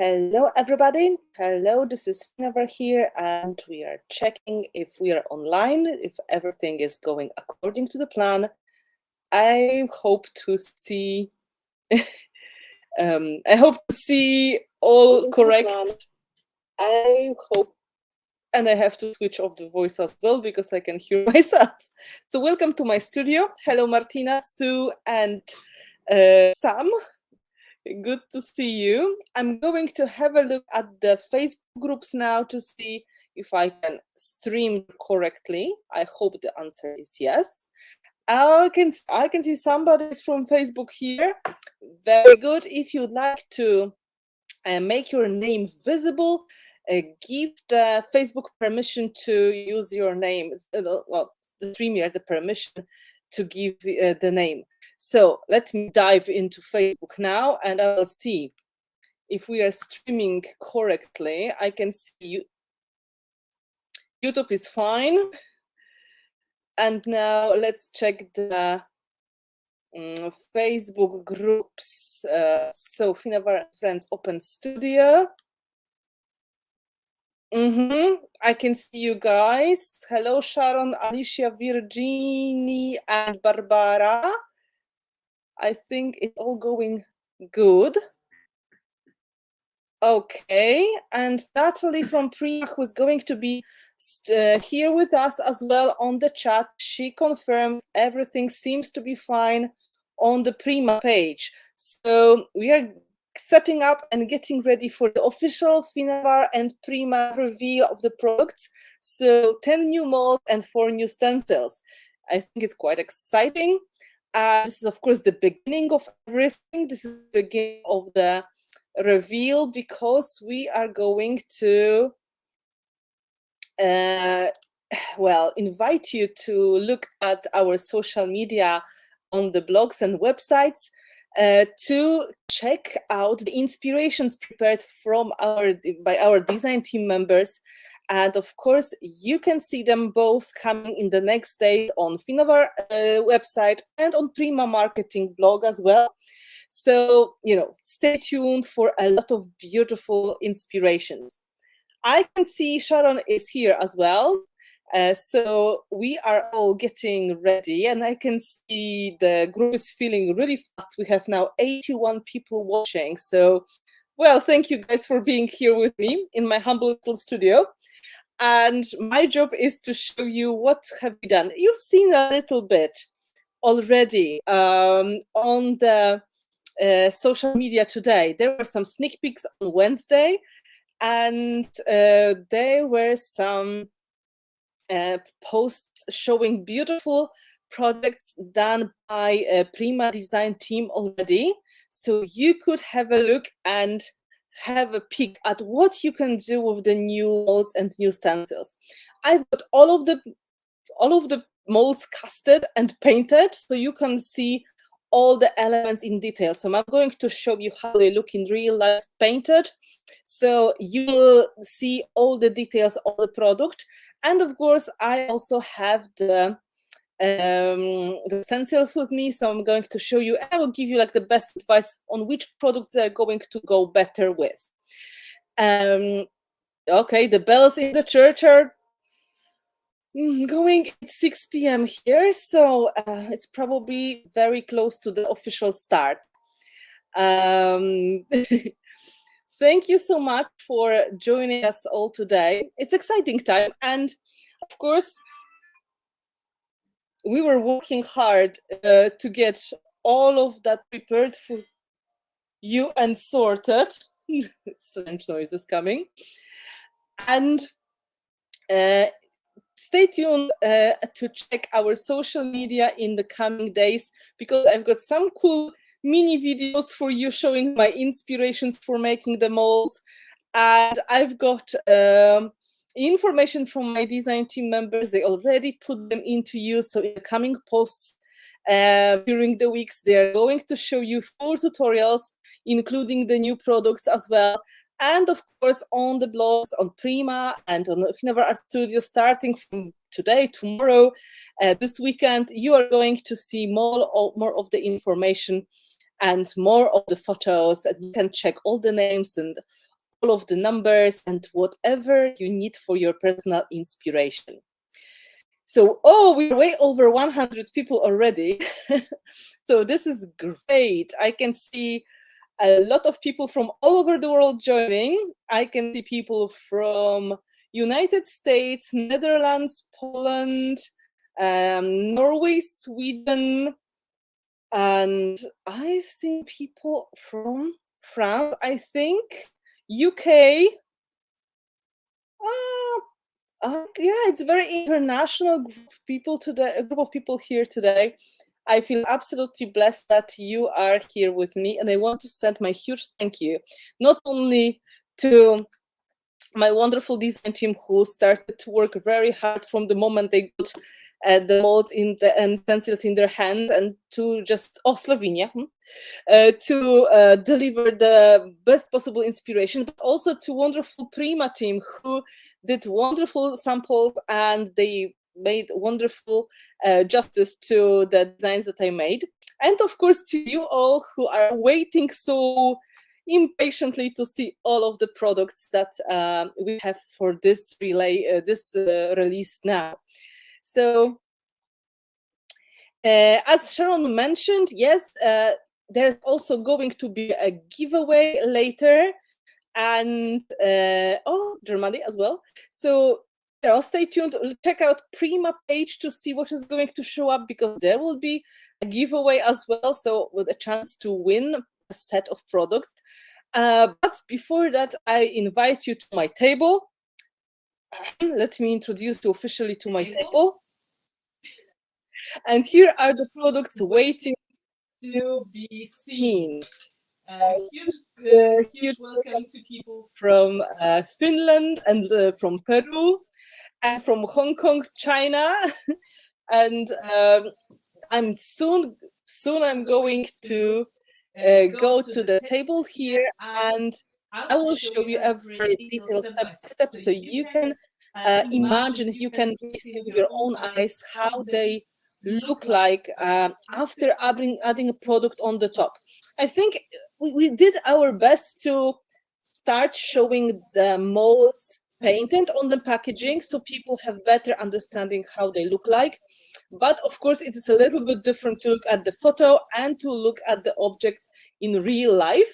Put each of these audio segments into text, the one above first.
Hello, everybody. Hello, this is Finnabair here, and we are checking if we are online, if everything is going according to the plan. I hope to see. I hope to see all correct. I hope, and I have to switch off the voice as well because I can hear myself. So, welcome to my studio. Hello, Martina, Sue, and Sam. Good to see you. I'm going to have a look at the Facebook groups now to see if I can stream correctly. I hope the answer is yes. I can see somebody's from Facebook here. Very good. If you'd like to make your name visible, give the Facebook permission to use your name. Well, the streamer the permission to give the name. So let me dive into Facebook now, and I will see if we are streaming correctly. I can see YouTube is fine. And now let's check the Facebook groups. So Finnabair Friends Open Studio. I can see you guys. Hello, Sharon, Alicia, Virginie, and Barbara. I think it's all going good. Okay, and Natalie from Prima, who's going to be here with us as well on the chat. She confirmed everything seems to be fine on the Prima page. So we are setting up and getting ready for the official Finnabair and Prima reveal of the products. So 10 new molds and 4 new stencils. I think it's quite exciting. This is, of course, the beginning of everything. This is the beginning of the reveal because we are going to invite you to look at our social media on the blogs and websites to check out the inspirations prepared by our design team members. And of course, you can see them both coming in the next days on Finnabair website and on Prima marketing blog as well. So, stay tuned for a lot of beautiful inspirations. I can see Sharon is here as well. So we are all getting ready, and I can see the group is filling really fast. We have now 81 people watching. So, well, thank you guys for being here with me in my humble little studio. And my job is to show you what have we done. You've seen a little bit already on the social media today. There were some sneak peeks on Wednesday, and there were some posts showing beautiful projects done by a Prima design team already. So you could have a look and have a peek at what you can do with the new molds and new stencils. I've got all of the molds casted and painted, so you can see all the elements in detail. So I'm going to show you how they look in real life painted. So you will see all the details of the product. And of course, I also have the stencils with me. So I'm going to show you, I will give you like the best advice on which products are going to go better with. Okay, the bells in the church are going at 6 p.m. here, so it's probably very close to the official start. Thank you so much for joining us all today. It's exciting time, and of course, we were working hard to get all of that prepared for you and sorted. Strange noises coming. And stay tuned to check our social media in the coming days, because I've got some cool mini videos for you showing my inspirations for making the molds. And I've got information from my design team members. They already put them into use. So in the coming posts during the weeks, they're going to show you full tutorials, including the new products as well. And of course, on the blogs, on Prima and on Finnabair Art Studio, starting from today, tomorrow, this weekend, you are going to see more of the information and more of the photos. And you can check all the names and all of the numbers and whatever you need for your personal inspiration. So, oh, we're way over 100 people already. So this is great. I can see a lot of people from all over the world joining. I can see people from United States, Netherlands, Poland, Norway, Sweden, and I've seen people from France, I think, UK. Yeah, it's a very international group of people today. A group of people here today. I feel absolutely blessed that you are here with me, and I want to send my huge thank you, not only to my wonderful design team who started to work very hard from the moment they got the molds and stencils in their hand, and to just Slovenia to deliver the best possible inspiration, but also to wonderful Prima team who did wonderful samples, and they made wonderful justice to the designs that I made. And of course to you all who are waiting so impatiently to see all of the products that we have for this release now. So as Sharon mentioned, yes, there's also going to be a giveaway later, and oh, Germany as well. So stay tuned. Check out Prima page to see what is going to show up, because there will be a giveaway as well. So with a chance to win a set of products. But before that, I invite you to my table. Let me introduce you officially to my table. And here are the products waiting to be seen. Huge welcome to people from Finland and from Peru and from Hong Kong, China. And I'm soon I'm going to go to the table here, and I will show you every detail step by step, so you can imagine, you can see with your own eyes how they look like after adding a product on the top. I think we did our best to start showing the molds painted on the packaging, so people have better understanding how they look like. But of course, it is a little bit different to look at the photo and to look at the object in real life.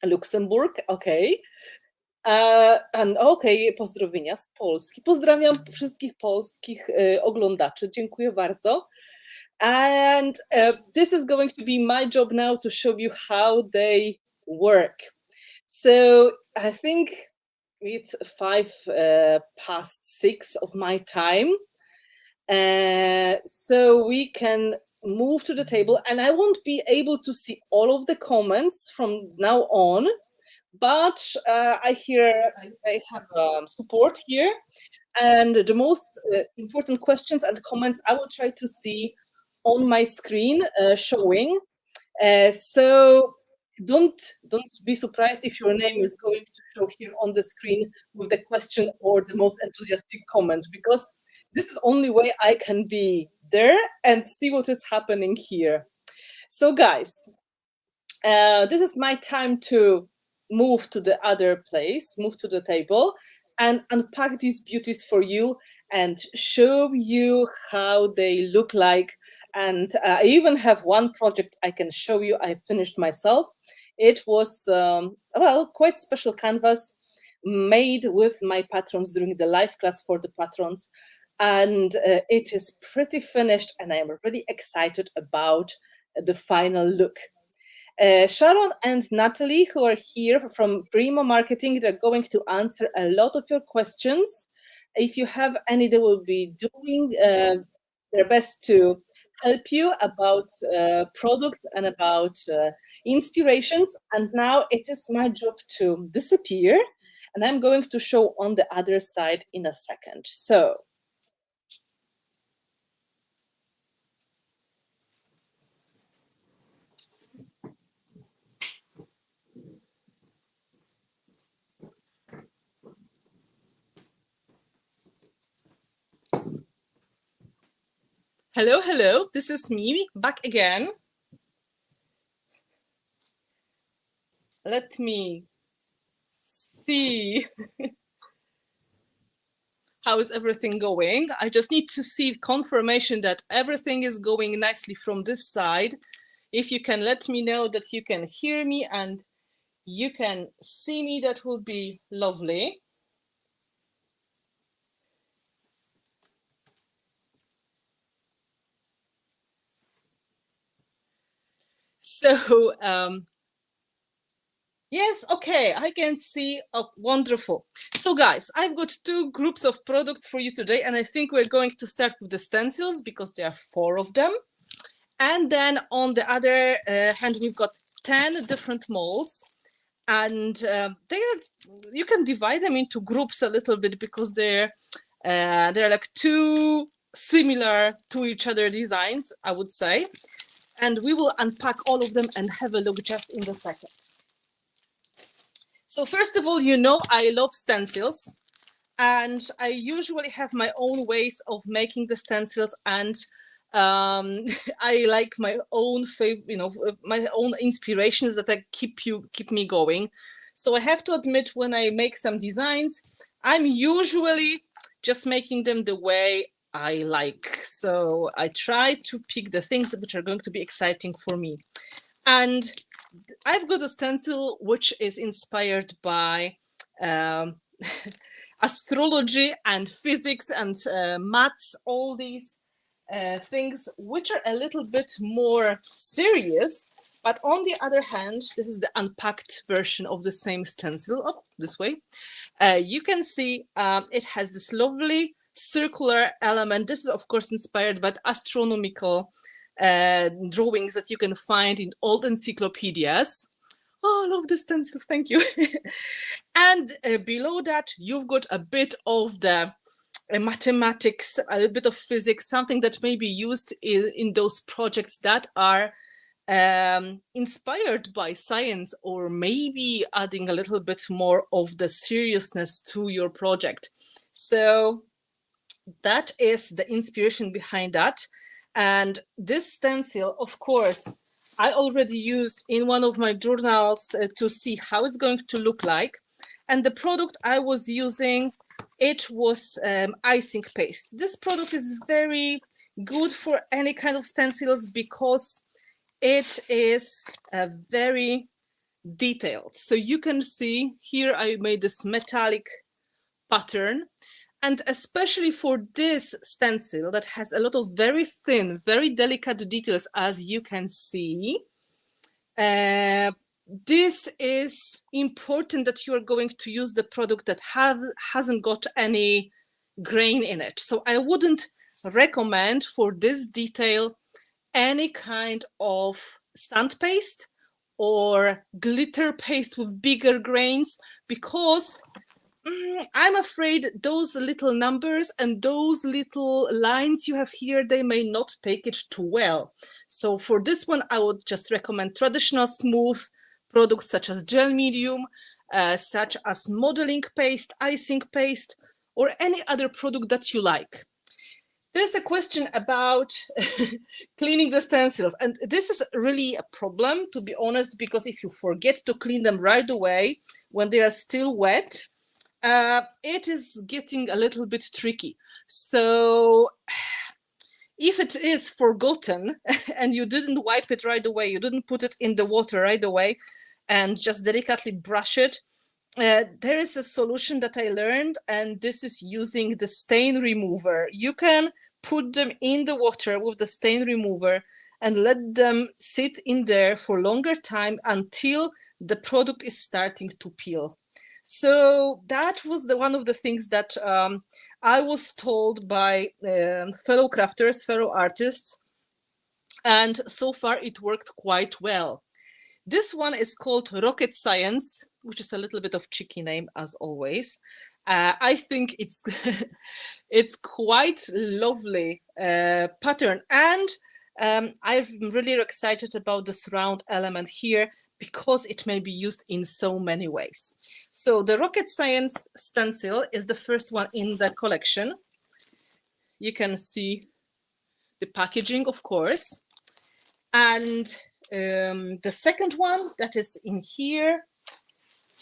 Luxembourg, okay. And okej, pozdrowienia z Polski. Pozdrawiam wszystkich polskich oglądaczy. Dziękuję bardzo. And this is going to be my job now to show you how they work. So I think it's 6:05 of my time. So we can move to the table, and I won't be able to see all of the comments from now on, but I have support here, and the most important questions and comments I will try to see on my screen showing. So don't be surprised if your name is going to show here on the screen with the question or the most enthusiastic comment, because this is the only way I can be there and see what is happening here. So guys, this is my time to move to the other place, move to the table, and unpack these beauties for you and show you how they look like. And I even have one project I can show you I finished myself. It was, well, quite special canvas made with my patrons during the live class for the patrons. And it is pretty finished, and I am really excited about the final look. Sharon and Natalie, who are here from Prima Marketing, they're going to answer a lot of your questions. If you have any, they will be doing their best to help you about products and about inspirations. And now it is my job to disappear, and I'm going to show on the other side in a second. So hello, hello, this is me back again. Let me see. How is everything going? I just need to see confirmation that everything is going nicely from this side. If you can let me know that you can hear me and you can see me, that will be lovely. So, yes, okay, I can see. Oh, wonderful. So guys, I've got two groups of products for you today, and I think we're going to start with the stencils because there are 4 of them. And then on the other hand, we've got 10 different molds, and you can divide them into groups a little bit because they're like 2 similar to each other designs, I would say. And we will unpack all of them and have a look just in a second. So first of all, you know I love stencils, and I usually have my own ways of making the stencils, and I like my own my own inspirations that keep me going. So I have to admit, when I make some designs, I'm usually just making them the way I like. So I try to pick the things which are going to be exciting for me. And I've got a stencil which is inspired by astrology and physics and maths, all these things which are a little bit more serious. But on the other hand, this is the unpacked version of the same stencil. Oh, this way. You can see it has this lovely circular element. This is, of course, inspired by astronomical drawings that you can find in old encyclopedias. Oh, I love the stencils, thank you. And below that, you've got a bit of the mathematics, a little bit of physics, something that may be used in those projects that are inspired by science, or maybe adding a little bit more of the seriousness to your project. So that is the inspiration behind that. And this stencil, of course, I already used in one of my journals to see how it's going to look like. And the product I was using, it was icing paste. This product is very good for any kind of stencils because it is very detailed. So you can see here I made this metallic pattern. And especially for this stencil that has a lot of very thin, very delicate details, as you can see, this is important that you are going to use the product that hasn't got any grain in it. So I wouldn't recommend for this detail any kind of sand paste or glitter paste with bigger grains, because I'm afraid those little numbers and those little lines you have here, they may not take it too well. So for this one, I would just recommend traditional smooth products such as gel medium, such as modeling paste, icing paste, or any other product that you like. There's a question about cleaning the stencils, and this is really a problem, to be honest, because if you forget to clean them right away when they are still wet, it is getting a little bit tricky. So if it is forgotten and you didn't wipe it right away, you didn't put it in the water right away and just delicately brush it, there is a solution that I learned, and this is using the stain remover. You can put them in the water with the stain remover and let them sit in there for longer time until the product is starting to peel. So that was one of the things that I was told by fellow crafters, fellow artists, and so far it worked quite well. This one is called Rocket Science, which is a little bit of cheeky name as always. I think it's it's quite lovely pattern, and I'm really excited about this round element here because it may be used in so many ways. So the Rocket Science stencil is the first one in the collection. You can see the packaging, of course, and the second one that is in here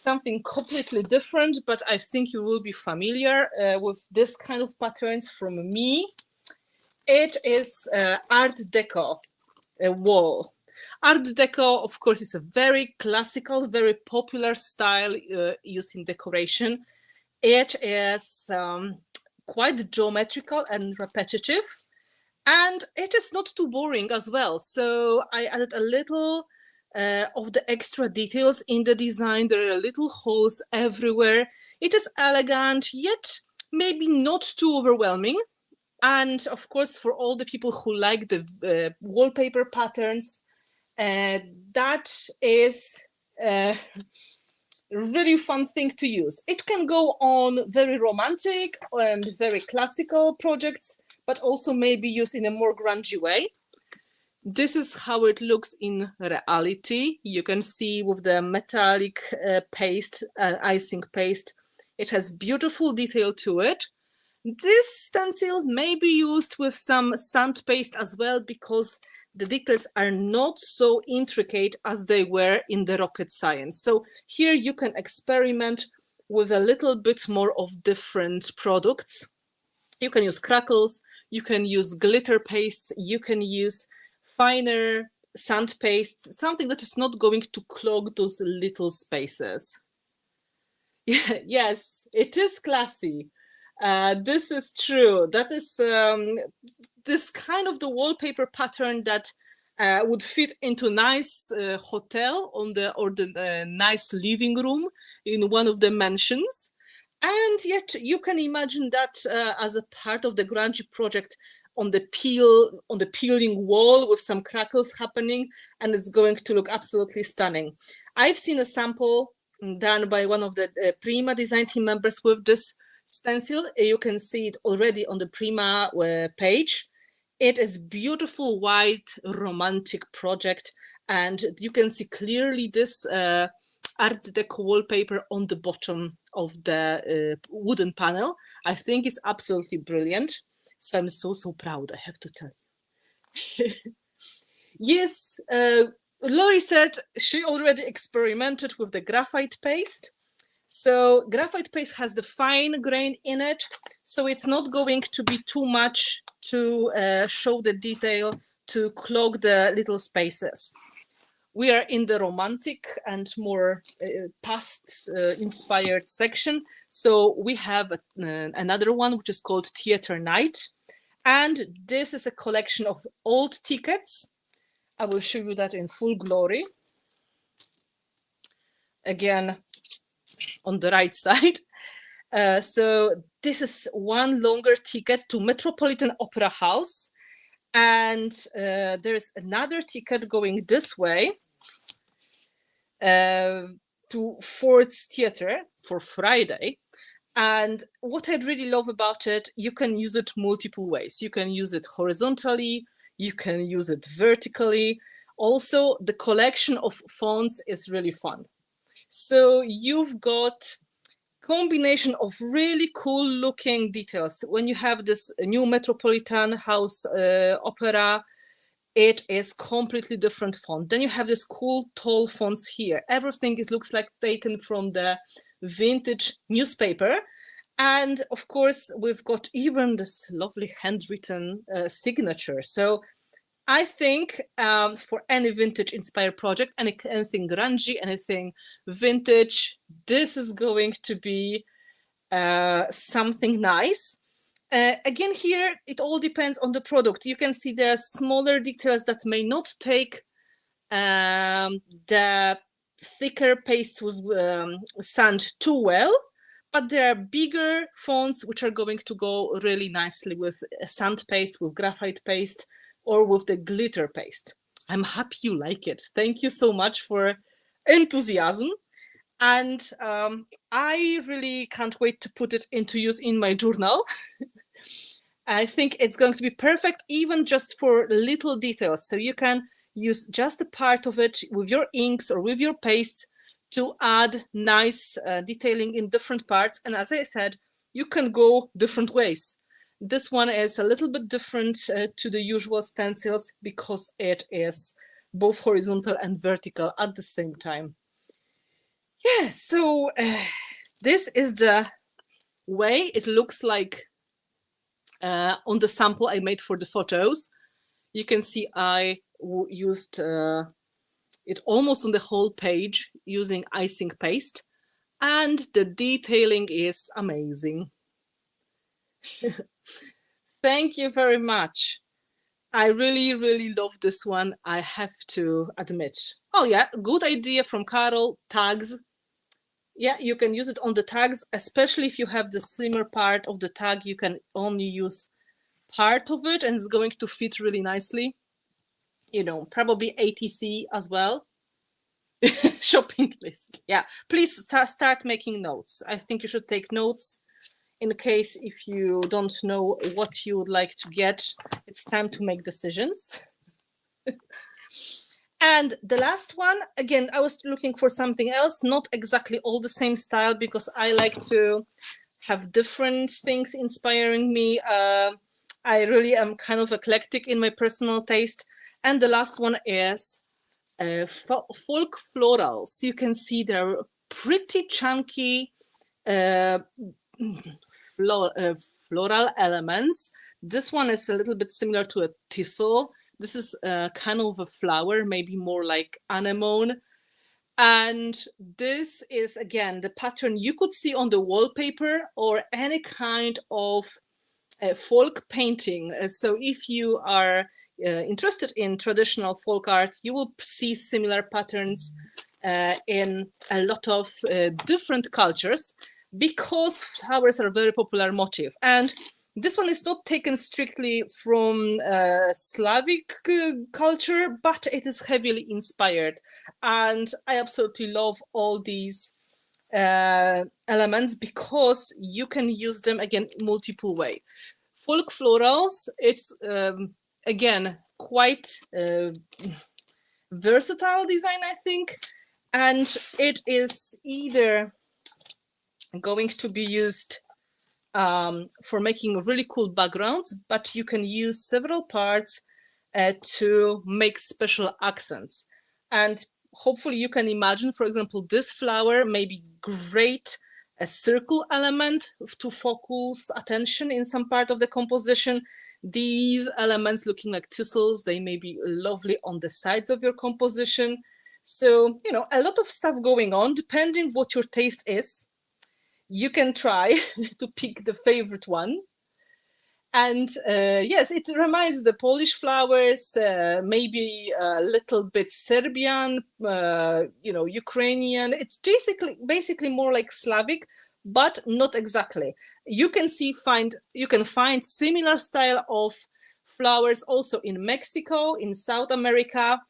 something completely different, but I think you will be familiar with this kind of patterns from me. It is Art Deco wall. Art Deco, of course, is a very classical, very popular style used in decoration. It is quite geometrical and repetitive, and it is not too boring as well. So I added a little of the extra details in the design. There are little holes everywhere. It is elegant, yet maybe not too overwhelming. And of course, for all the people who like the wallpaper patterns, that is a really fun thing to use. It can go on very romantic and very classical projects, but also maybe used in a more grungy way. This is how it looks in reality. You can see with the metallic paste, icing paste, it has beautiful detail to it. This stencil may be used with some sand paste as well, because the details are not so intricate as they were in the rocket science. So here you can experiment with a little bit more of different products. You can use crackles, you can use glitter pastes, you can use finer sand paste, something that is not going to clog those little spaces. Yes, it is classy. This is true. That is this kind of the wallpaper pattern that would fit into nice hotel or the nice living room in one of the mansions. And yet you can imagine that as a part of the grungy project on the peeling wall with some crackles happening, and it's going to look absolutely stunning. I've seen a sample done by one of the Prima design team members with this stencil. You can see it already on the Prima page. It is beautiful white romantic project, and you can see clearly this Art Deco wallpaper on the bottom of the wooden panel. I think it's absolutely brilliant. So I'm so proud, I have to tell you. Yes, Lori said she already experimented with the graphite paste. So graphite paste has the fine grain in it, so it's not going to be too much to show the detail, to clog the little spaces. We are in the romantic and more past inspired section. So we have another one, which is called Theater Night. And this is a collection of old tickets. I will show you that in full glory. Again, on the right side. So this is one longer ticket to Metropolitan Opera House. And there is another ticket going this way to Ford's Theatre for Friday. And what I really love about it, you can use it multiple ways. You can use it horizontally, you can use it vertically. Also, the collection of fonts is really fun. So you've got combination of really cool looking details. When you have this new Metropolitan House opera, it is completely different font. Then you have this cool tall fonts here. Everything looks like taken from the vintage newspaper. And of course, we've got even this lovely handwritten signature. So I think for any vintage inspired project, anything grungy, anything vintage, this is going to be something nice. Again, here, it all depends on the product. You can see there are smaller details that may not take the thicker paste with sand too well, but there are bigger fonts which are going to go really nicely with sand paste, with graphite paste, or with the glitter paste. I'm happy you like it. Thank you so much for enthusiasm. And I really can't wait to put it into use in my journal. I think it's going to be perfect, even just for little details. So you can use just a part of it with your inks or with your pastes to add nice detailing in different parts. And as I said, you can go different ways. This one is a little bit different to the usual stencils because it is both horizontal and vertical at the same time. Yeah, so this is the way it looks like on the sample I made for the photos. You can see I used it almost on the whole page using icing paste, and the detailing is amazing. Thank you very much. I really, really love this one, I have to admit. Oh yeah, good idea from Carol, tags. Yeah, you can use it on the tags, especially if you have the slimmer part of the tag, you can only use part of it and it's going to fit really nicely. You know, probably ATC as well. Shopping list. Yeah, please start making notes. I think you should take notes in case if you don't know what you would like to get, it's time to make decisions. And the last one, again, I was looking for something else, not exactly all the same style, because I like to have different things inspiring me. I really am kind of eclectic in my personal taste. And the last one is folk florals. You can see they're pretty chunky floral elements. This one is a little bit similar to a thistle. This is kind of a flower, maybe more like anemone. And this is, again, the pattern you could see on the wallpaper or any kind of folk painting. So if you are interested in traditional folk art, you will see similar patterns in a lot of different cultures, because flowers are a very popular motif. And this one is not taken strictly from Slavic culture, but it is heavily inspired. And I absolutely love all these elements because you can use them, again, multiple way. Folk florals, it's again quite versatile design, I think, and it is either going to be used for making really cool backgrounds, but you can use several parts to make special accents. And hopefully you can imagine, for example, this flower may be great a circle element to focus attention in some part of the composition. These elements looking like thistles, they may be lovely on the sides of your composition. So, you know, a lot of stuff going on, depending what your taste is. You can try to pick the favorite one. And yes, it reminds the Polish flowers, maybe a little bit Serbian, you know, Ukrainian. It's basically more like Slavic, but not exactly. You can find similar style of flowers also in Mexico, in South America.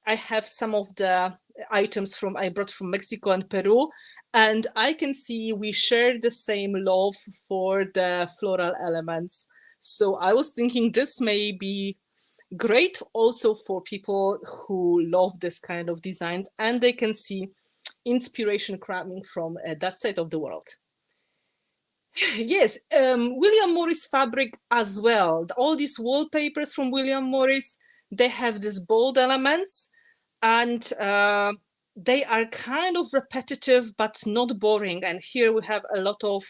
I have some of the items I brought from Mexico and Peru, and I can see we share the same love for the floral elements. So I was thinking this may be great also for people who love this kind of designs, and they can see inspiration coming from that side of the world. Yes, William Morris fabric as well. All these wallpapers from William Morris, they have these bold elements, and they are kind of repetitive but not boring. And here we have a lot of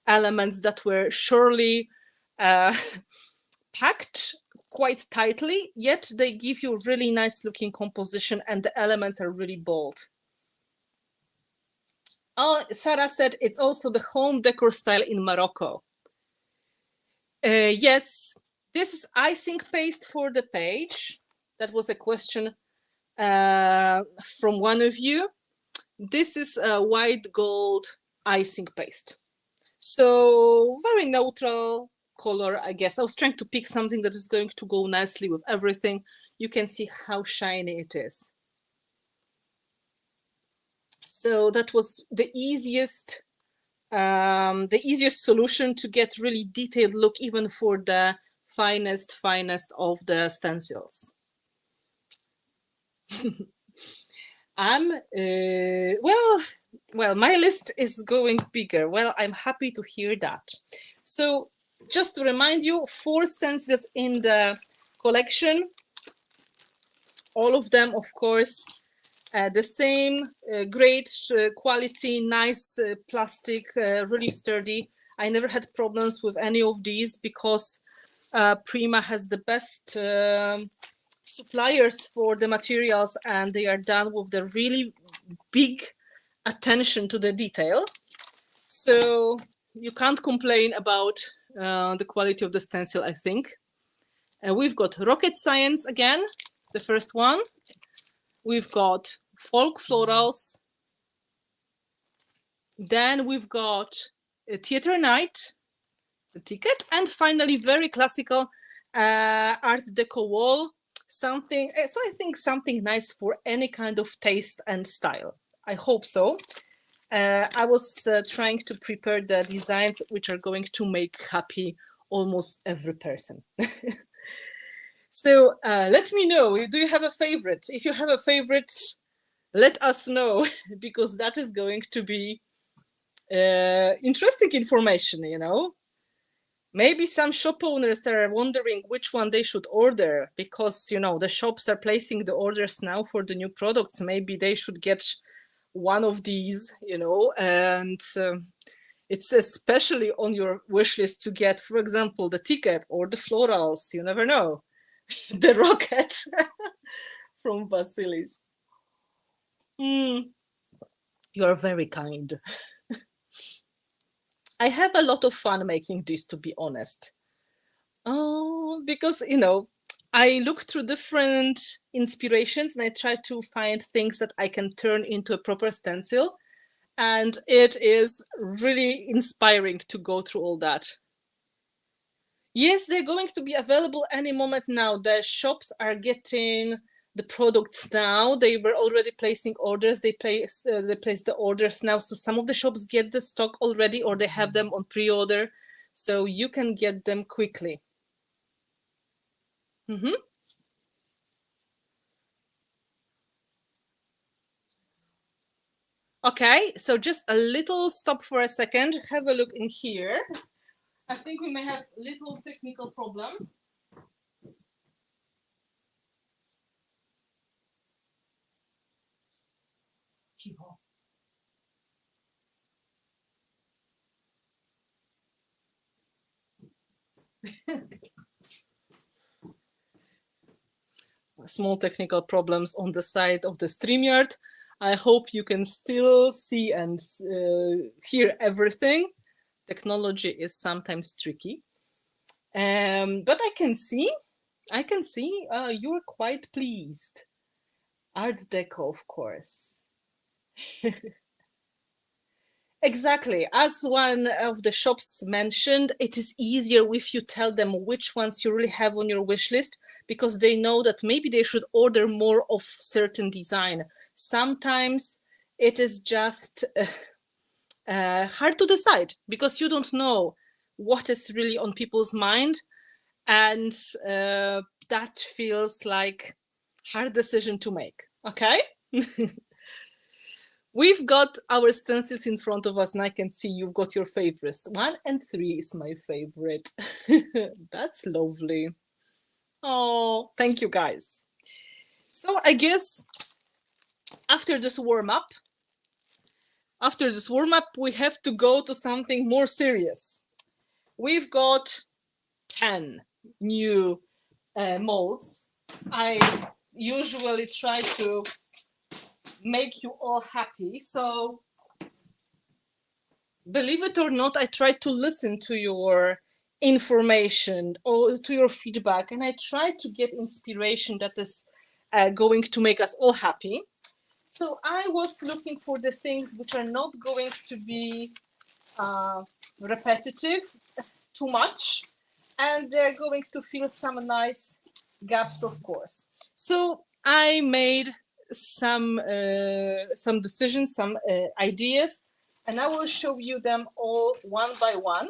elements that were surely packed quite tightly, yet they give you really nice looking composition and the elements are really bold. Oh, Sarah said it's also the home decor style in Morocco. Yes, this is icing paste for the page. That was a question from one of you. This is a white gold icing paste. So very neutral color, I guess. I was trying to pick something that is going to go nicely with everything. You can see how shiny it is. So that was the easiest solution to get really detailed look, even for the finest of the stencils. Well, my list is going bigger. Well, I'm happy to hear that. So just to remind you, 4 stencils in the collection. All of them, of course, The same great quality, nice plastic, really sturdy. I never had problems with any of these because Prima has the best suppliers for the materials, and they are done with the really big attention to the detail. So you can't complain about the quality of the stencil, I think. We've got Rocket Science again, the first one. We've got Folk Florals. Then we've got Theater Night, the ticket, and finally very classical Art Deco wall. Something, so I think something nice for any kind of taste and style. I hope so. I was trying to prepare the designs which are going to make happy almost every person. So let me know, do you have a favorite? If you have a favorite, let us know, because that is going to be interesting information, you know. Maybe some shop owners are wondering which one they should order, because, you know, the shops are placing the orders now for the new products. Maybe they should get one of these, you know, and it's especially on your wish list to get, for example, the ticket or the florals, you never know. The rocket from Vasilis. You are very kind. I have a lot of fun making this, to be honest. Oh, because, you know, I look through different inspirations and I try to find things that I can turn into a proper stencil. And it is really inspiring to go through all that. Yes, they're going to be available any moment now. The shops are getting the products now. They were already placing orders. They place the orders now. So some of the shops get the stock already, or they have them on pre-order. So you can get them quickly. Okay, so just a little stop for a second. Have a look in here. I think we may have a little technical problem. Small technical problems on the side of the StreamYard. I hope you can still see and hear everything. Technology is sometimes tricky. But I can see you're quite pleased. Art Deco, of course. Exactly. As one of the shops mentioned, it is easier if you tell them which ones you really have on your wish list, because they know that maybe they should order more of certain design. Sometimes it is just hard to decide because you don't know what is really on people's mind. And that feels like a hard decision to make. Okay. We've got our stencils in front of us, and I can see you've got your favorites. 1 and 3 is my favorite. That's lovely. Oh, thank you, guys. So I guess after this warm-up, we have to go to something more serious. We've got 10 new molds. I usually try to make you all happy. So believe it or not, I try to listen to your information or to your feedback, and I try to get inspiration that is going to make us all happy. So I was looking for the things which are not going to be repetitive too much, and they're going to fill some nice gaps, of course. So I made some decisions, some ideas, and I will show you them all one by one.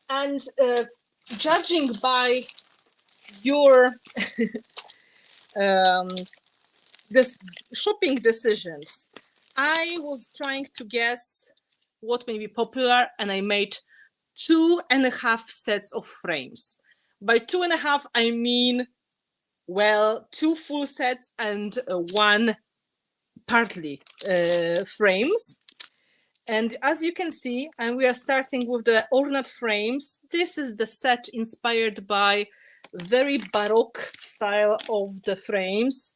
And judging by your this shopping decisions, I was trying to guess what may be popular, and I made 2.5 sets of frames. By 2.5, I mean well, 2 full sets and 1 partly frames. And as you can see, and we are starting with the Ornate frames. This is the set inspired by very Baroque style of the frames.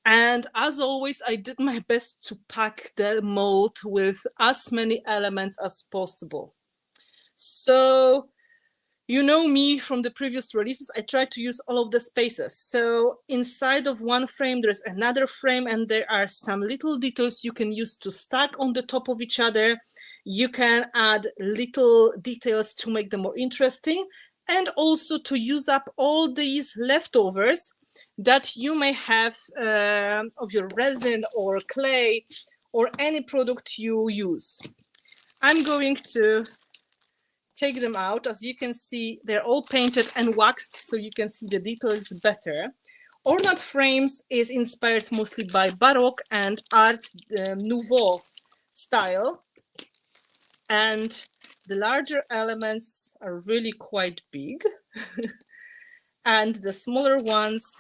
And as always, I did my best to pack the mold with as many elements as possible. So, you know me from the previous releases, I tried to use all of the spaces. So inside of one frame, there's another frame, and there are some little details you can use to stack on the top of each other. You can add little details to make them more interesting, and also to use up all these leftovers that you may have of your resin or clay or any product you use. I'm going to take them out. As you can see, they're all painted and waxed, so you can see the details better. Ornate frames is inspired mostly by Baroque and Art Nouveau style. And the larger elements are really quite big. And the smaller ones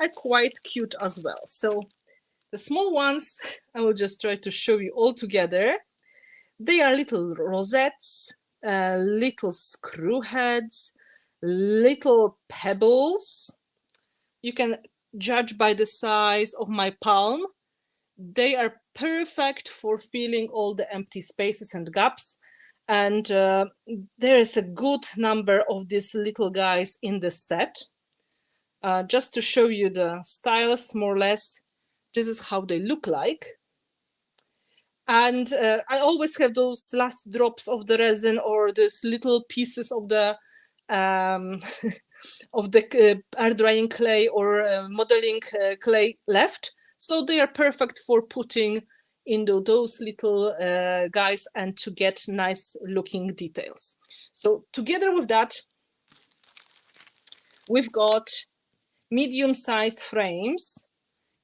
are quite cute as well. So the small ones, I will just try to show you all together. They are little rosettes, little screw heads, little pebbles. You can judge by the size of my palm. They are perfect for filling all the empty spaces and gaps. And there is a good number of these little guys in the set. Just to show you the styles, more or less, this is how they look like. And I always have those last drops of the resin or these little pieces of the air drying clay or modeling clay left. So they are perfect for putting into those little guys and to get nice looking details. So together with that, we've got medium-sized frames.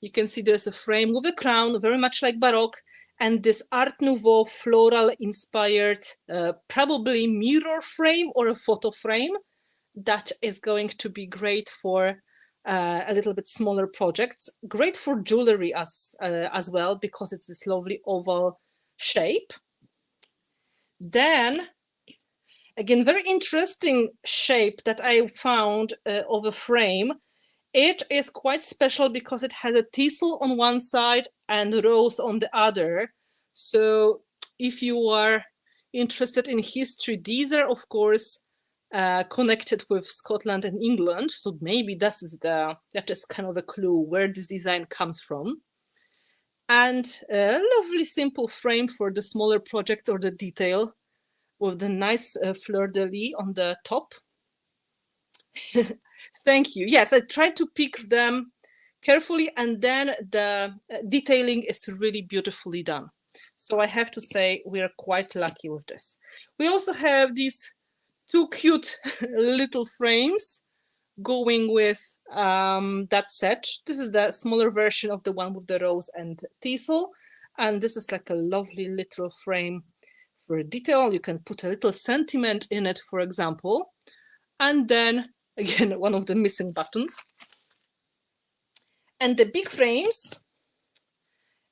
You can see there's a frame with a crown, very much like Baroque, and this Art Nouveau floral inspired, probably mirror frame or a photo frame that is going to be great for a little bit smaller projects. Great for jewelry as well, because it's this lovely oval shape. Then, again, very interesting shape that I found of a frame. It is quite special because it has a teasel on one side and rose on the other. So if you are interested in history, these are, of course, connected with Scotland and England. So maybe that is kind of a clue where this design comes from. And a lovely simple frame for the smaller project or the detail with the nice fleur-de-lis on the top. Thank you. Yes, I tried to pick them carefully, and then the detailing is really beautifully done. So I have to say we are quite lucky with this. We also have these 2 cute little frames going with that set. This is the smaller version of the one with the rose and teasel. And this is like a lovely little frame for detail. You can put a little sentiment in it, for example. And then again, one of the missing buttons. And the big frames,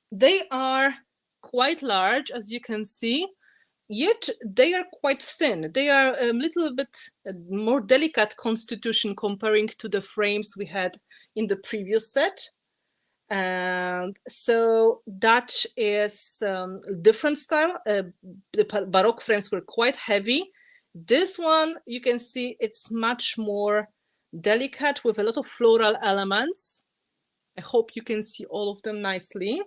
they are quite large, as you can see, yet they are quite thin. They are a little bit more delicate constitution comparing to the frames we had in the previous set. So that is different style. The Baroque frames were quite heavy. This one, you can see it's much more delicate with a lot of floral elements. I hope you can see all of them nicely.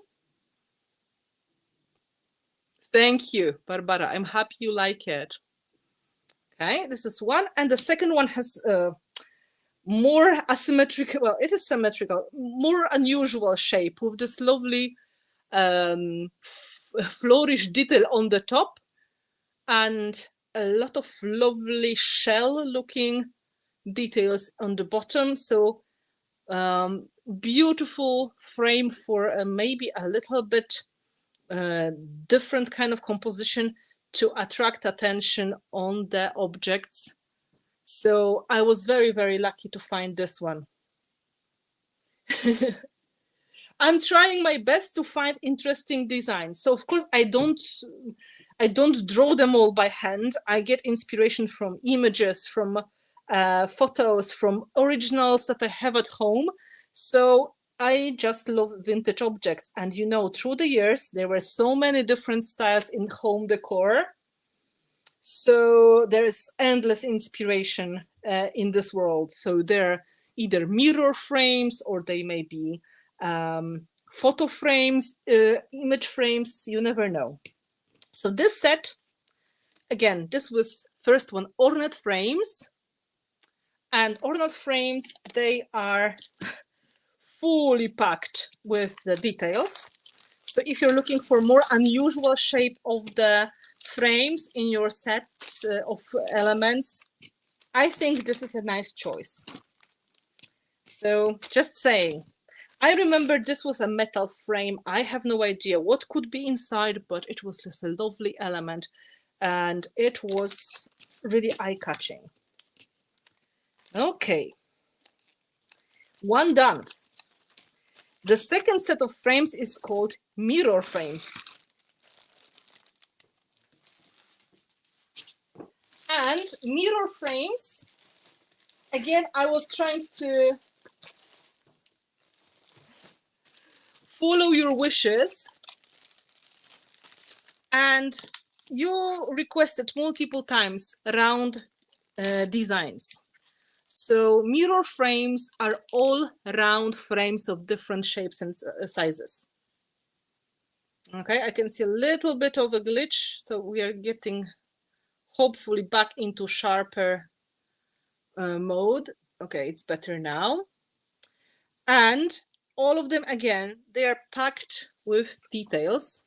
Thank you, Barbara. I'm happy you like it. Okay, this is one. And the second one has more asymmetrical, well, it is symmetrical, more unusual shape with this lovely flourish detail on the top and a lot of lovely shell-looking details on the bottom. So beautiful frame for maybe a little bit different kind of composition to attract attention on the objects. So I was very, very lucky to find this one. I'm trying my best to find interesting designs. So of course I don't draw them all by hand. I get inspiration from images, from photos, from originals that I have at home. So I just love vintage objects. And you know, through the years, there were so many different styles in home decor. So there is endless inspiration in this world. So they're either mirror frames or they may be photo frames, image frames, you never know. So this set, again, this was first one, Ornate frames. And Ornate frames, they are fully packed with the details. So if you're looking for more unusual shape of the frames in your set of elements, I think this is a nice choice. So just saying, I remember this was a metal frame. I have no idea what could be inside, but it was just a lovely element and it was really eye-catching. Okay, one done. The second set of frames is called mirror frames. And mirror frames, again, I was trying to follow your wishes, and you requested multiple times round designs. So mirror frames are all round frames of different shapes and sizes. Okay, I can see a little bit of a glitch, so we are getting hopefully back into sharper mode. Okay, it's better now. And all of them, again, they are packed with details.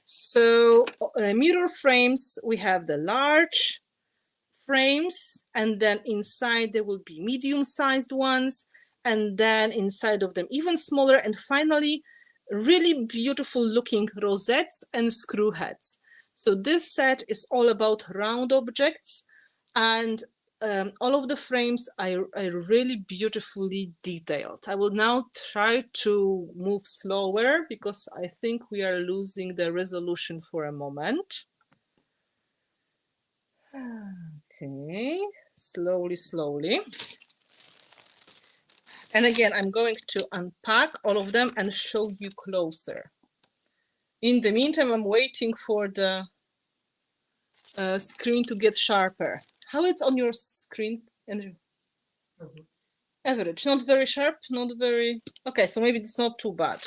So mirror frames, we have the large frames, and then inside there will be medium-sized ones, and then inside of them even smaller, and finally really beautiful looking rosettes and screw heads. So this set is all about round objects, and all of the frames are really beautifully detailed. I will now try to move slower because I think we are losing the resolution for a moment. Okay, slowly, slowly. And again, I'm going to unpack all of them and show you closer. In the meantime, I'm waiting for the screen to get sharper. How it's on your screen, Andrew? Average, not very sharp, not very... Okay, so maybe it's not too bad.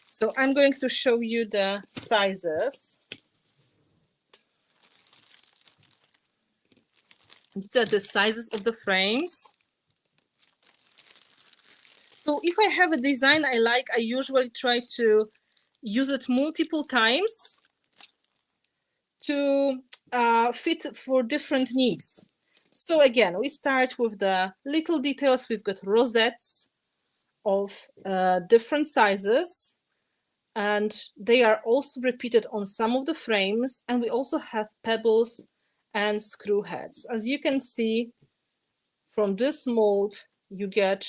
So I'm going to show you the sizes. These are the sizes of the frames. So if I have a design I like, I usually try to use it multiple times to fit for different needs. So again, we start with the little details. We've got rosettes of different sizes, and they are also repeated on some of the frames. And we also have pebbles and screw heads. As you can see from this mold, you get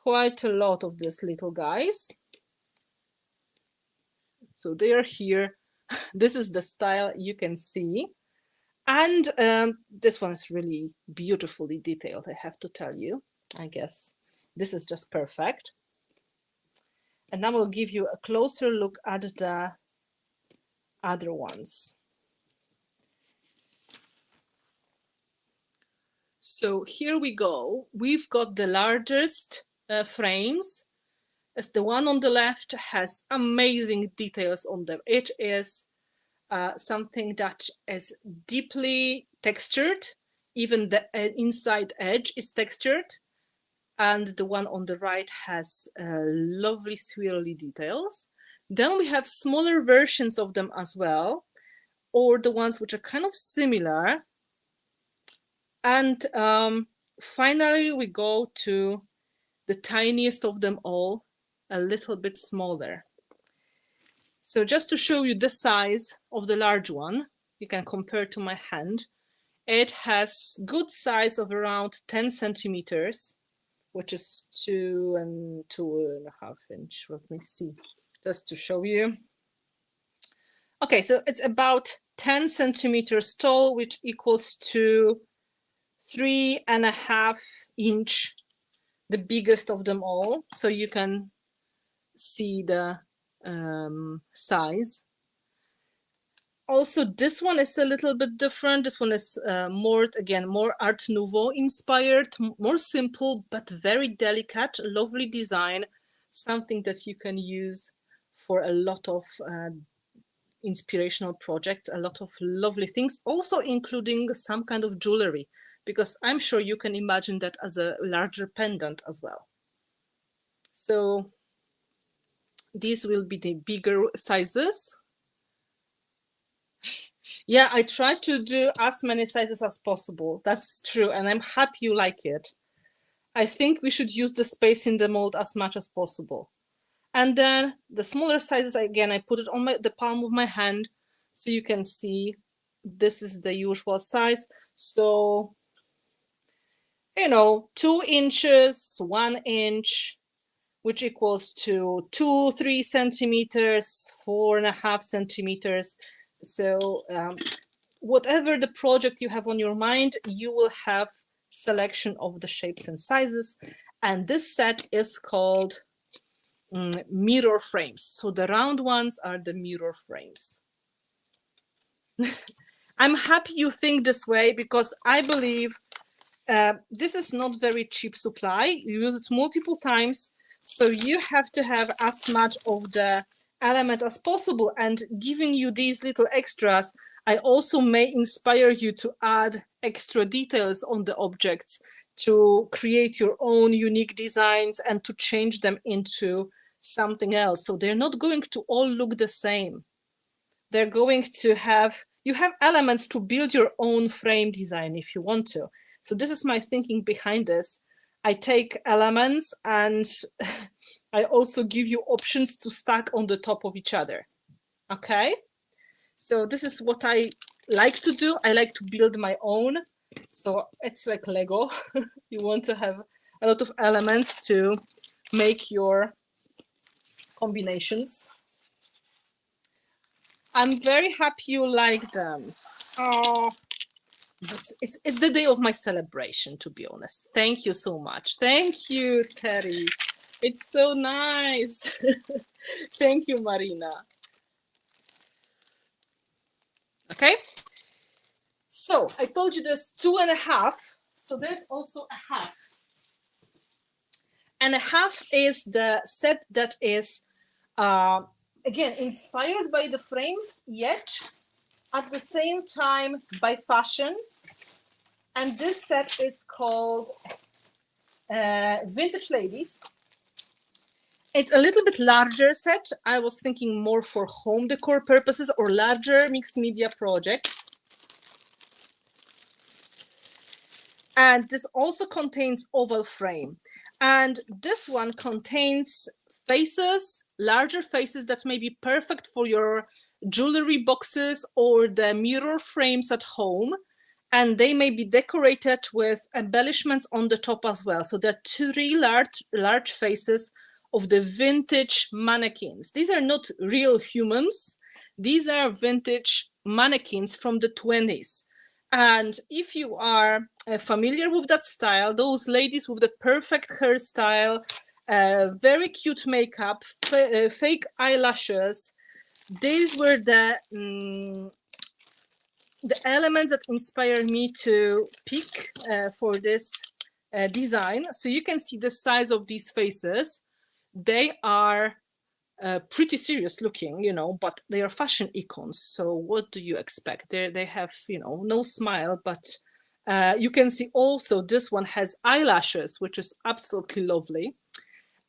quite a lot of these little guys. So they are here. This is the style you can see. And this one is really beautifully detailed, I have to tell you. I guess this is just perfect. And now we'll give you a closer look at the other ones. So here we go. We've got the largest frames. As the one on the left has amazing details on them. It is something that is deeply textured. Even the inside edge is textured. And the one on the right has lovely swirly details. Then we have smaller versions of them as well, or the ones which are kind of similar. And finally, we go to the tiniest of them all, a little bit smaller. So just to show you the size of the large one, you can compare to my hand. It has good size of around 10 centimeters, which is 2 and 2.5 inch. Let me see, just to show you. Okay, so it's about 10 centimeters tall, which equals to 3.5 inch, the biggest of them all. So you can see the size. Also, this one is a little bit different. This one is more Art Nouveau inspired, more simple, but very delicate, lovely design, something that you can use for a lot of inspirational projects, a lot of lovely things, also including some kind of jewelry, because I'm sure you can imagine that as a larger pendant as well. So these will be the bigger sizes. Yeah, I try to do as many sizes as possible. That's true. And I'm happy you like it. I think we should use the space in the mold as much as possible. And then the smaller sizes, again, I put it on the palm of my hand so you can see this is the usual size. So, you know, 2 inches, 1 inch, which equals to 3 centimeters, 4.5 centimeters. So whatever the project you have on your mind, you will have selection of the shapes and sizes. And this set is called mirror frames. So the round ones are the mirror frames. I'm happy you think this way, because I believe this is not very cheap supply. You use it multiple times. So you have to have as much of the elements as possible. And giving you these little extras, I also may inspire you to add extra details on the objects, to create your own unique designs and to change them into something else. So they're not going to all look the same. They're going to have, you have elements to build your own frame design if you want to. So this is my thinking behind this. I take elements and I also give you options to stack on the top of each other. Okay, so this is what I like to do. I like to build my own. So it's like Lego. You want to have a lot of elements to make your combinations. I'm very happy you like them. Oh, it's the day of my celebration, to be honest. Thank you so much. Thank you, Terry. It's so nice. Thank you, Marina. Okay. So I told you there's 2.5. So there's also a half. And a half is the set that is, again, inspired by the frames, yet at the same time by fashion. And this set is called Vintage Ladies. It's a little bit larger set. I was thinking more for home decor purposes or larger mixed media projects. And this also contains oval frame. And this one contains faces, larger faces that may be perfect for your jewelry boxes or the mirror frames at home. And they may be decorated with embellishments on the top as well. So there are 3 large faces of the vintage mannequins. These are not real humans. These are vintage mannequins from the 20s. And if you are familiar with that style, those ladies with the perfect hairstyle, very cute makeup, fake eyelashes, these were the elements that inspire me to pick for this design. So you can see the size of these faces. They are pretty serious looking, you know, but they are fashion icons. So what do you expect? They have, you know, no smile, but you can see also this one has eyelashes, which is absolutely lovely.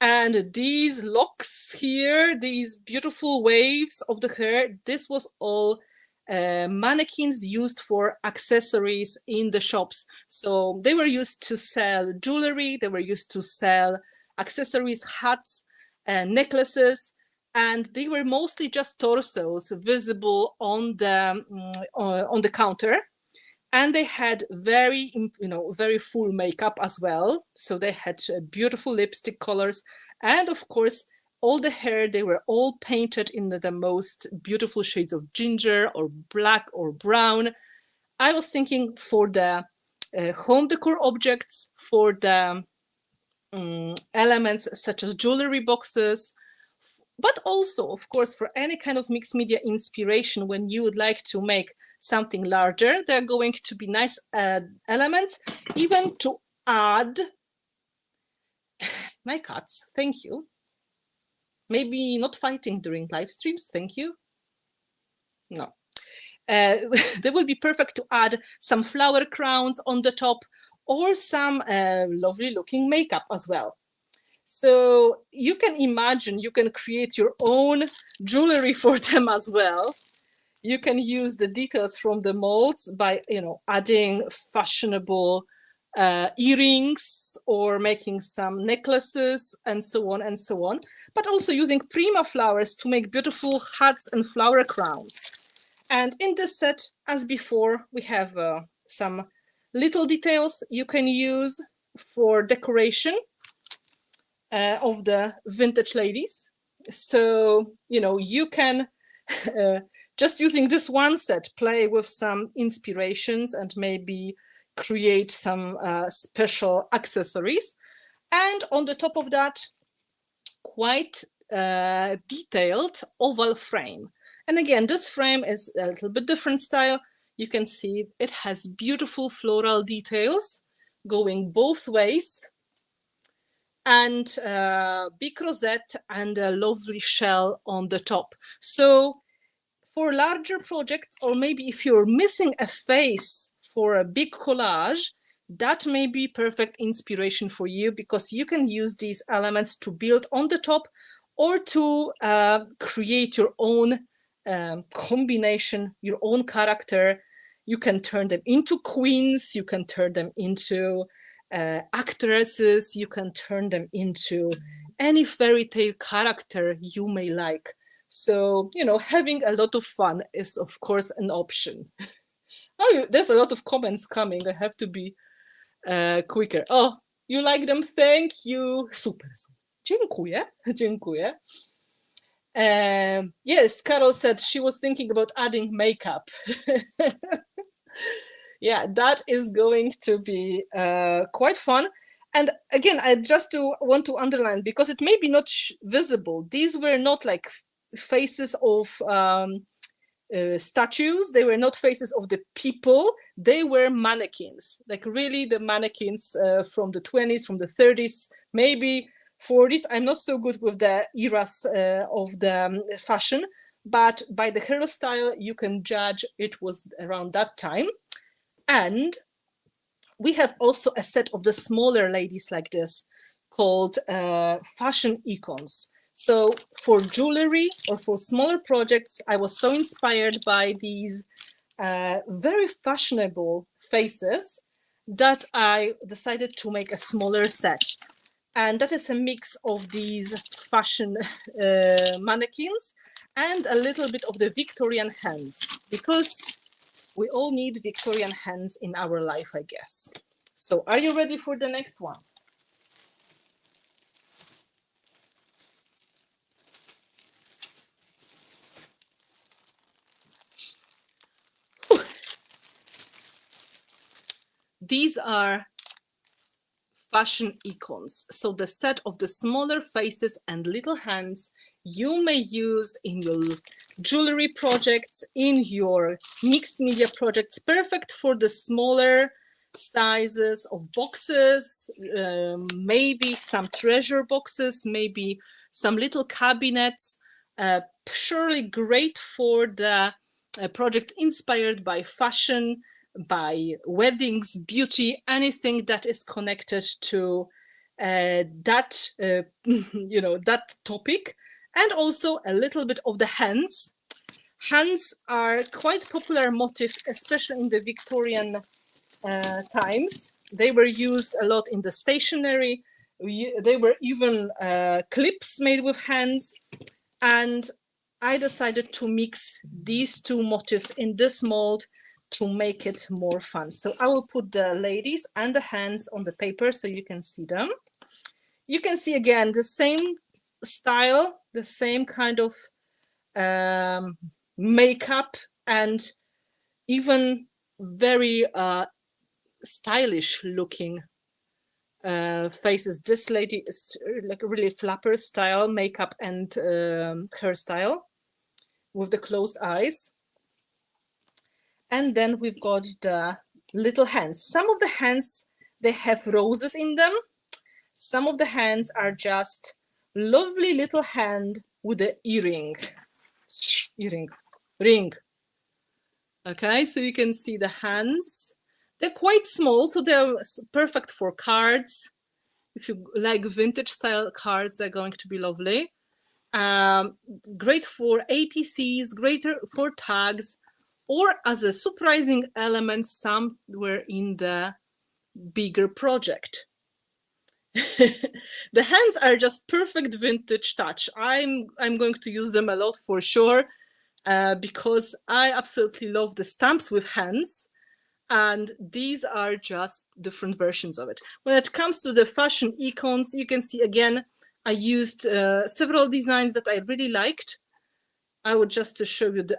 And these locks here, these beautiful waves of the hair, this was all mannequins used for accessories in the shops. So they were used to sell jewelry, they were used to sell accessories, hats, necklaces, and they were mostly just torsos visible on the counter. And they had very, very full makeup as well. So they had beautiful lipstick colors. And of course, all the hair, they were all painted in the most beautiful shades of ginger or black or brown. I was thinking for the home decor objects, for the elements such as jewelry boxes, but also, of course, for any kind of mixed media inspiration, when you would like to make something larger, they're going to be nice elements, even to add. My cats, thank you. Maybe not fighting during live streams, thank you. No. They will be perfect to add some flower crowns on the top or some lovely looking makeup as well. So you can imagine, you can create your own jewelry for them as well. You can use the details from the molds by, adding fashionable earrings or making some necklaces and so on and so on, but also using Prima flowers to make beautiful hats and flower crowns. And in this set, as before, we have some little details you can use for decoration of the vintage ladies. So, you can, just using this one set, play with some inspirations and maybe create some special accessories. And on the top of that, quite detailed oval frame. And again, this frame is a little bit different style. You can see it has beautiful floral details going both ways, and big rosette and a lovely shell on the top. So for larger projects, or maybe if you're missing a face for a big collage, that may be perfect inspiration for you, because you can use these elements to build on the top or to create your own combination, your own character. You can turn them into queens, you can turn them into actresses, you can turn them into any fairy tale character you may like. So, having a lot of fun is, of course, an option. Oh, there's a lot of comments coming. I have to be quicker. Oh, you like them? Thank you. Super. Dziękuję. Dziękuję. Yes, Carol said she was thinking about adding makeup. Yeah, that is going to be quite fun. And again, I just want to underline, because it may be not visible, these were not like faces of statues. They were not faces of the people. They were mannequins, like really the mannequins from the 20s, from the 30s, maybe 40s. I'm not so good with the eras of the fashion, but by the hairstyle, you can judge it was around that time. And we have also a set of the smaller ladies like this called fashion icons. So for jewelry or for smaller projects, I was so inspired by these very fashionable faces that I decided to make a smaller set. And that is a mix of these fashion mannequins and a little bit of the Victorian hands, because we all need Victorian hands in our life, I guess. So are you ready for the next one? Whew. These are fashion icons. So the set of the smaller faces and little hands you may use in your jewelry projects, in your mixed media projects, perfect for the smaller sizes of boxes, maybe some treasure boxes, maybe some little cabinets, surely great for the project inspired by fashion, by weddings, beauty, anything that is connected to that, that topic. And also a little bit of the hands. Hands are quite popular motif, especially in the Victorian times. They were used a lot in the stationery. They were even clips made with hands. And I decided to mix these two motifs in this mold to make it more fun. So I will put the ladies and the hands on the paper so you can see them. You can see again the same style, the same kind of makeup, and even very stylish looking faces. This lady is like a really flapper style makeup and hairstyle with the closed eyes. And then we've got the little hands. Some of the hands, they have roses in them. Some of the hands are just lovely little hand with the earring. Ring. Okay, so you can see the hands. They're quite small, so they're perfect for cards. If you like vintage style cards, they're going to be lovely. Great for ATCs, great for tags, or as a surprising element somewhere in the bigger project. The hands are just perfect vintage touch. I'm going to use them a lot for sure, because I absolutely love the stamps with hands, and these are just different versions of it. When it comes to the fashion icons, you can see again, I used several designs that I really liked. I would just to show you the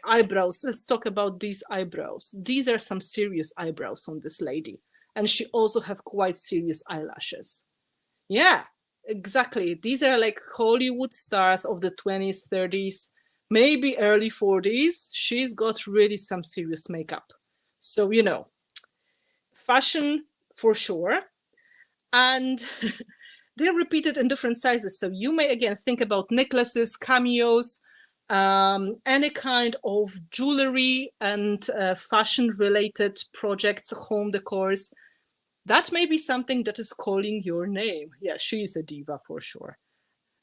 eyebrows. Let's talk about these eyebrows. These are some serious eyebrows on this lady. And she also have quite serious eyelashes. Yeah, exactly. These are like Hollywood stars of the 20s, 30s, maybe early 40s. She's got really some serious makeup. So, you know, fashion for sure. And they're repeated in different sizes. So you may again think about necklaces, cameos, any kind of jewelry and fashion related projects, home decors. That may be something that is calling your name. Yeah, she is a diva for sure.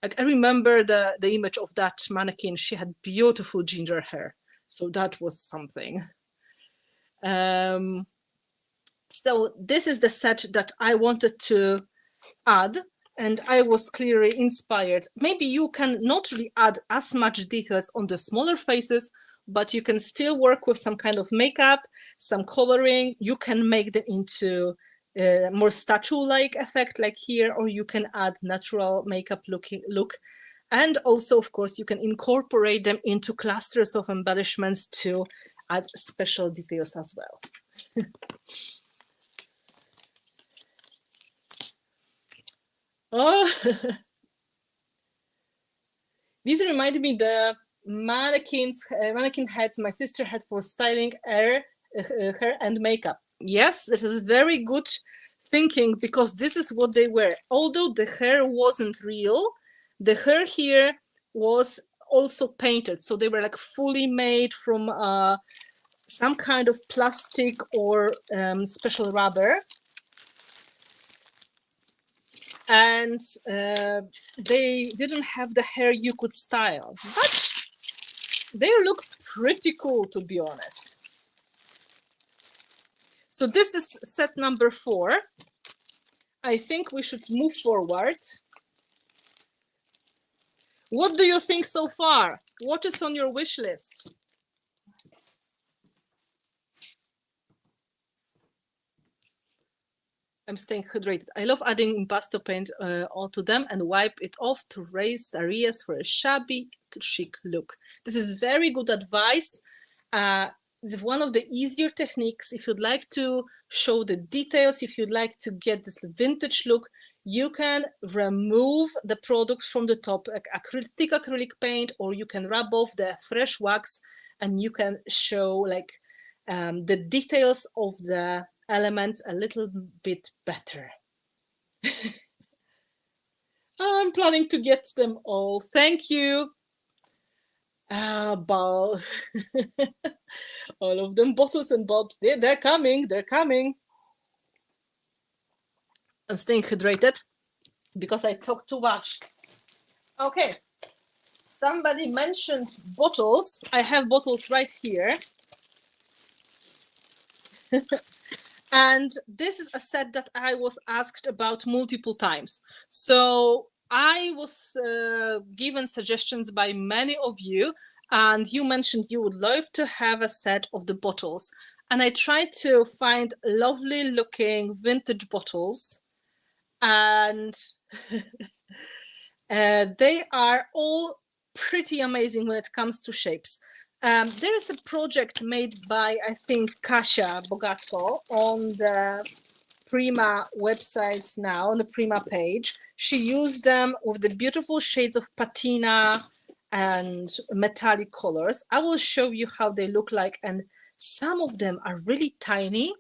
Like, I remember the image of that mannequin. She had beautiful ginger hair. So that was something. So this is the set that I wanted to add, and I was clearly inspired. Maybe you can not really add as much details on the smaller faces, but you can still work with some kind of makeup, some coloring. You can make them into more statue-like effect like here, or you can add natural makeup look. And also, of course, you can incorporate them into clusters of embellishments to add special details as well. Oh, these remind me the mannequin heads my sister had for styling hair and makeup. Yes, it is very good thinking, because this is what they were. Although the hair wasn't real, the hair here was also painted. So they were like fully made from some kind of plastic or special rubber. And they didn't have the hair you could style, but they looked pretty cool, to be honest. So this is set number 4. I think we should move forward. What do you think so far? What is on your wish list? I'm staying hydrated. I love adding impasto paint onto them and wipe it off to raise areas for a shabby chic look. This is very good advice. It's one of the easier techniques. If you'd like to show the details, if you'd like to get this vintage look, you can remove the product from the top, like thick acrylic paint, or you can rub off the fresh wax, and you can show like the details of the elements a little bit better. I'm planning to get them all. Thank you. Ball. All of them, bottles and bulbs. They're coming. They're coming. I'm staying hydrated because I talk too much. Okay. Somebody mentioned bottles. I have bottles right here. And this is a set that I was asked about multiple times. So I was given suggestions by many of you, And you mentioned you would love to have a set of the bottles. And I tried to find lovely looking vintage bottles. And they are all pretty amazing when it comes to shapes. There is a project made by, I think, Kasia Bogato on the Prima website now, on the Prima page. She used them with the beautiful shades of patina and metallic colors. I will show you how they look like, and some of them are really tiny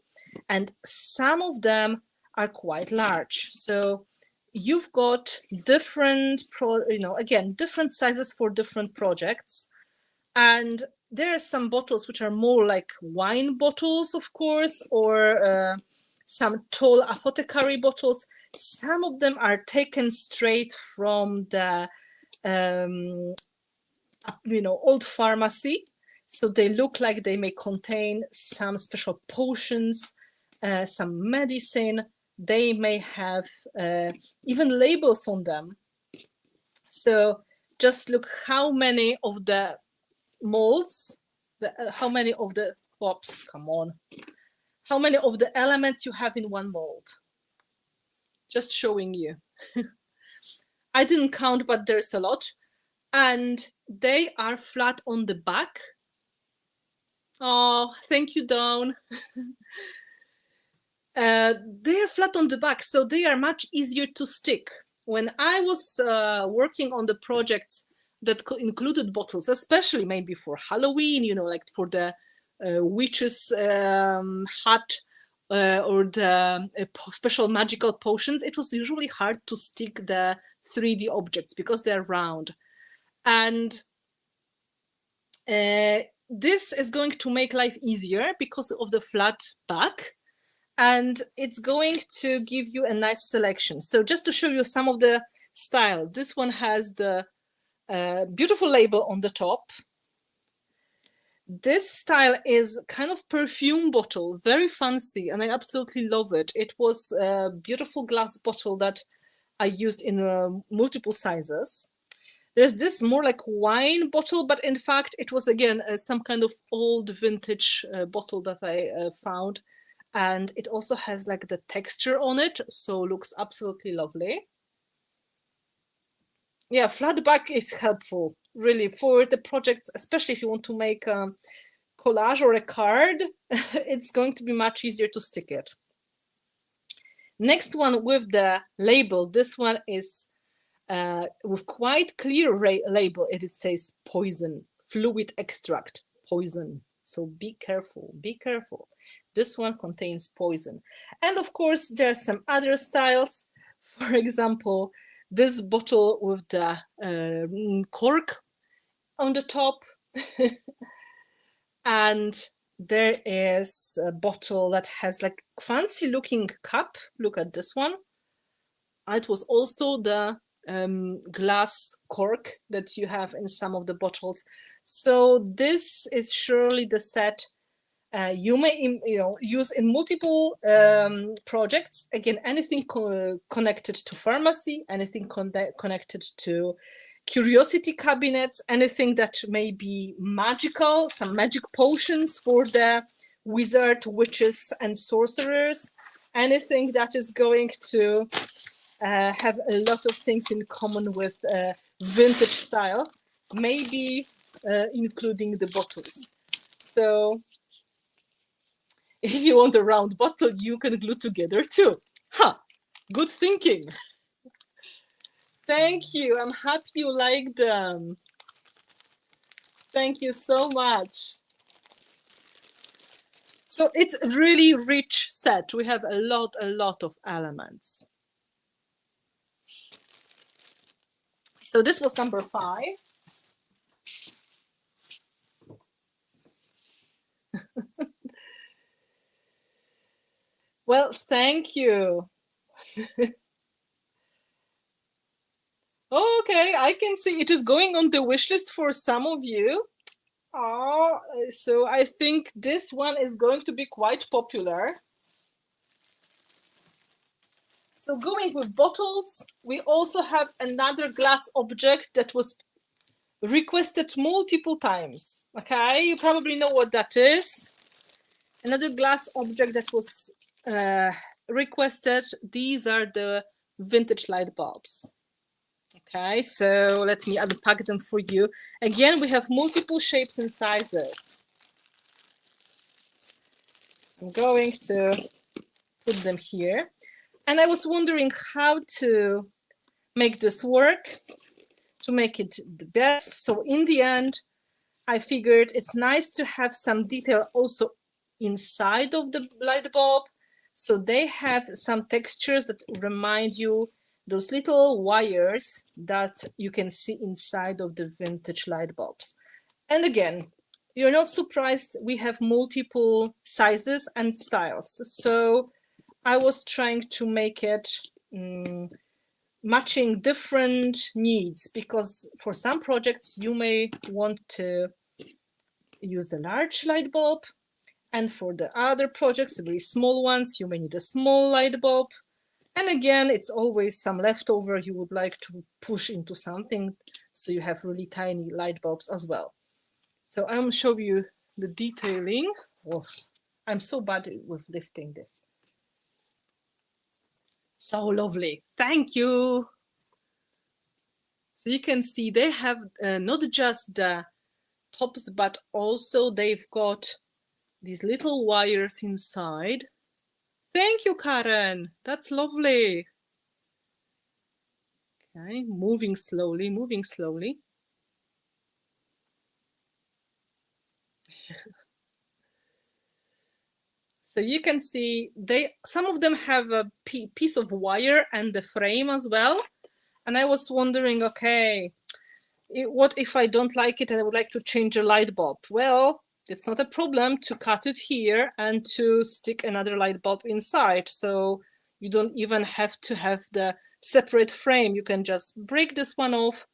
and some of them are quite large. So you've got different different sizes for different projects. And there are some bottles which are more like wine bottles, of course, or some tall apothecary bottles. Some of them are taken straight from the old pharmacy, so they look like they may contain some special potions, some medicine. They may have even labels on them. So just look how many of the molds, how many of the how many of the elements you have in one mold. Just showing you. I didn't count, but there's a lot. And they are flat on the back. Oh, thank you, Dawn. They are flat on the back, so they are much easier to stick. When I was working on the projects that included bottles, especially maybe for Halloween, like for the witch's hat or the special magical potions, it was usually hard to stick the 3D objects because they're round. And this is going to make life easier because of the flat back. And it's going to give you a nice selection. So just to show you some of the styles, this one has the beautiful label on the top. This style is kind of perfume bottle, very fancy, and I absolutely love it. It was a beautiful glass bottle that I used in multiple sizes. There's this more like wine bottle, but in fact, it was again some kind of old vintage bottle that I found. And it also has like the texture on it, so looks absolutely lovely. Yeah, flat back is helpful, really, for the projects, especially if you want to make a collage or a card, it's going to be much easier to stick it. Next one with the label, this one is with quite clear label. It says poison, fluid extract, poison. So be careful, be careful. This one contains poison. And of course, there are some other styles. For example, this bottle with the cork on the top. And there is a bottle that has like fancy looking cup. Look at this one. It was also the glass cork that you have in some of the bottles. So this is surely the set you may use in multiple projects. Again, anything connected to pharmacy, anything connected to curiosity cabinets, anything that may be magical, some magic potions for the wizard, witches, and sorcerers, anything that is going to have a lot of things in common with vintage style, maybe including the bottles. So if you want a round bottle, you can glue together too. Good thinking. Thank you. I'm happy you like them. Thank you so much. So it's a really rich set. We have a lot of elements. So this was number 5. Well, thank you. Okay, I can see it is going on the wish list for some of you. So I think this one is going to be quite popular. So going with bottles, we also have another glass object that was requested multiple times. Okay, you probably know what that is. Another glass object that was requested. These are the vintage light bulbs. Okay, so let me unpack them for you. Again, we have multiple shapes and sizes. I'm going to put them here. And I was wondering how to make this work, to make it the best. So in the end, I figured it's nice to have some detail also inside of the light bulb. So they have some textures that remind you those little wires that you can see inside of the vintage light bulbs. And again, you're not surprised, we have multiple sizes and styles. So I was trying to make it matching different needs, because for some projects you may want to use the large light bulb, and for the other projects, the very small ones, you may need a small light bulb. And again, it's always some leftover you would like to push into something, so you have really tiny light bulbs as well. So I'm show you the detailing. Oh, I'm so bad with lifting this. So lovely. Thank you. So you can see they have not just the tops, but also they've got these little wires inside. Thank you, Karen. That's lovely. Okay, moving slowly, moving slowly. So you can see some of them have a piece of wire and the frame as well. And I was wondering, okay, what if I don't like it and I would like to change a light bulb? Well, it's not a problem to cut it here and to stick another light bulb inside. So you don't even have to have the separate frame. You can just break this one off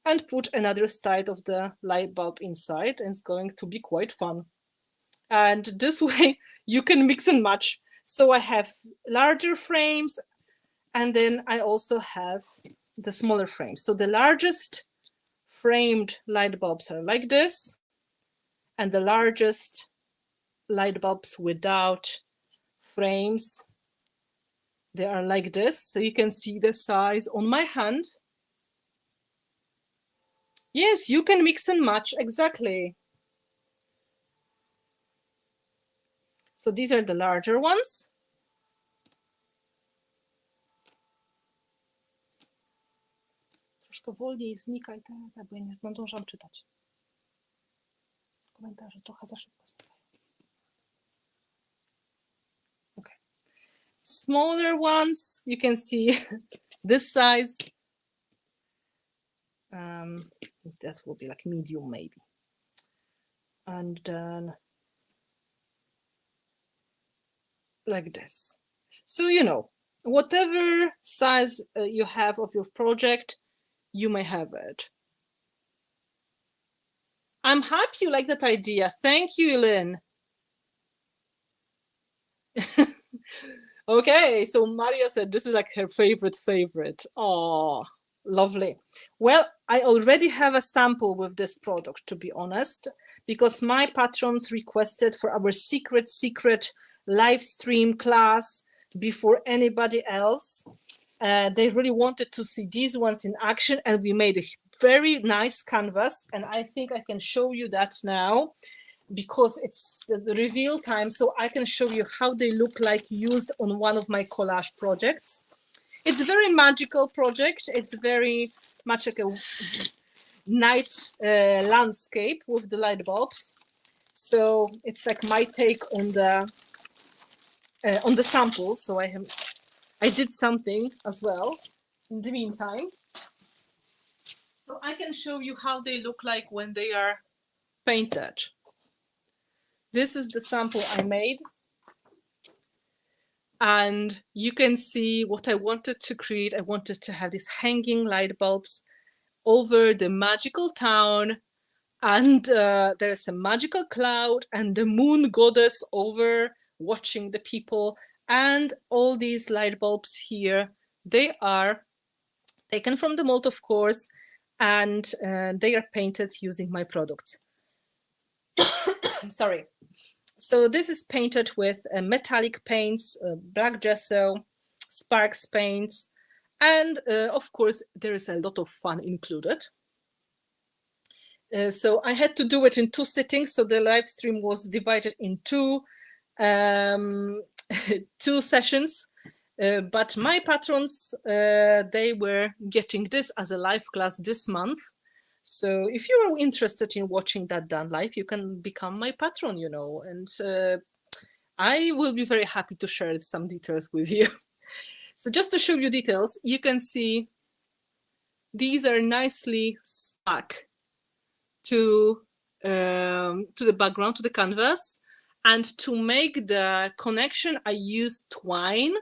and put another side of the light bulb inside, and it's going to be quite fun. And this way you can mix and match. So I have larger frames, and then I also have the smaller frames. So the largest framed light bulbs are like this, and the largest light bulbs without frames, they are like this. So you can see the size on my hand. Yes, you can mix and match, exactly. So these are the larger ones. Troszkę wolniej znikaj, bo ja nie zdążam czytać. Komentarze trochę za szybko stają. Okay. Smaller ones, you can see this size. That will be like medium maybe. And then like this. So, you know, whatever size you have of your project, you may have it. I'm happy you like that idea. Thank you, Lynn. Okay, so Maria said this is like her favorite. Oh, lovely. Well, I already have a sample with this product, to be honest, because my patrons requested for our secret live stream class before anybody else. They really wanted to see these ones in action, and we made a very nice canvas, and I think I can show you that now because it's the reveal time, so I can show you how they look like used on one of my collage projects. It's a very magical project. It's very much like a night landscape with the light bulbs. So it's like my take on the samples. So I did something as well in the meantime. So I can show you how they look like when they are painted. This is the sample I made. And you can see what I wanted to create. I wanted to have these hanging light bulbs over the magical town. And there's a magical cloud and the moon goddess over watching the people. And all these light bulbs here, they are taken from the mold, of course. and they are painted using my products. I'm sorry. So this is painted with metallic paints, black gesso, sparks paints, and of course there is a lot of fun included. So I had to do it in 2 sittings, so the live stream was divided in 2 sessions. But my patrons, they were getting this as a live class this month. So if you are interested in watching that done live, you can become my patron, you know, and I will be very happy to share some details with you. So just to show you details, you can see these are nicely stuck to the background, to the canvas. And to make the connection, I used twine.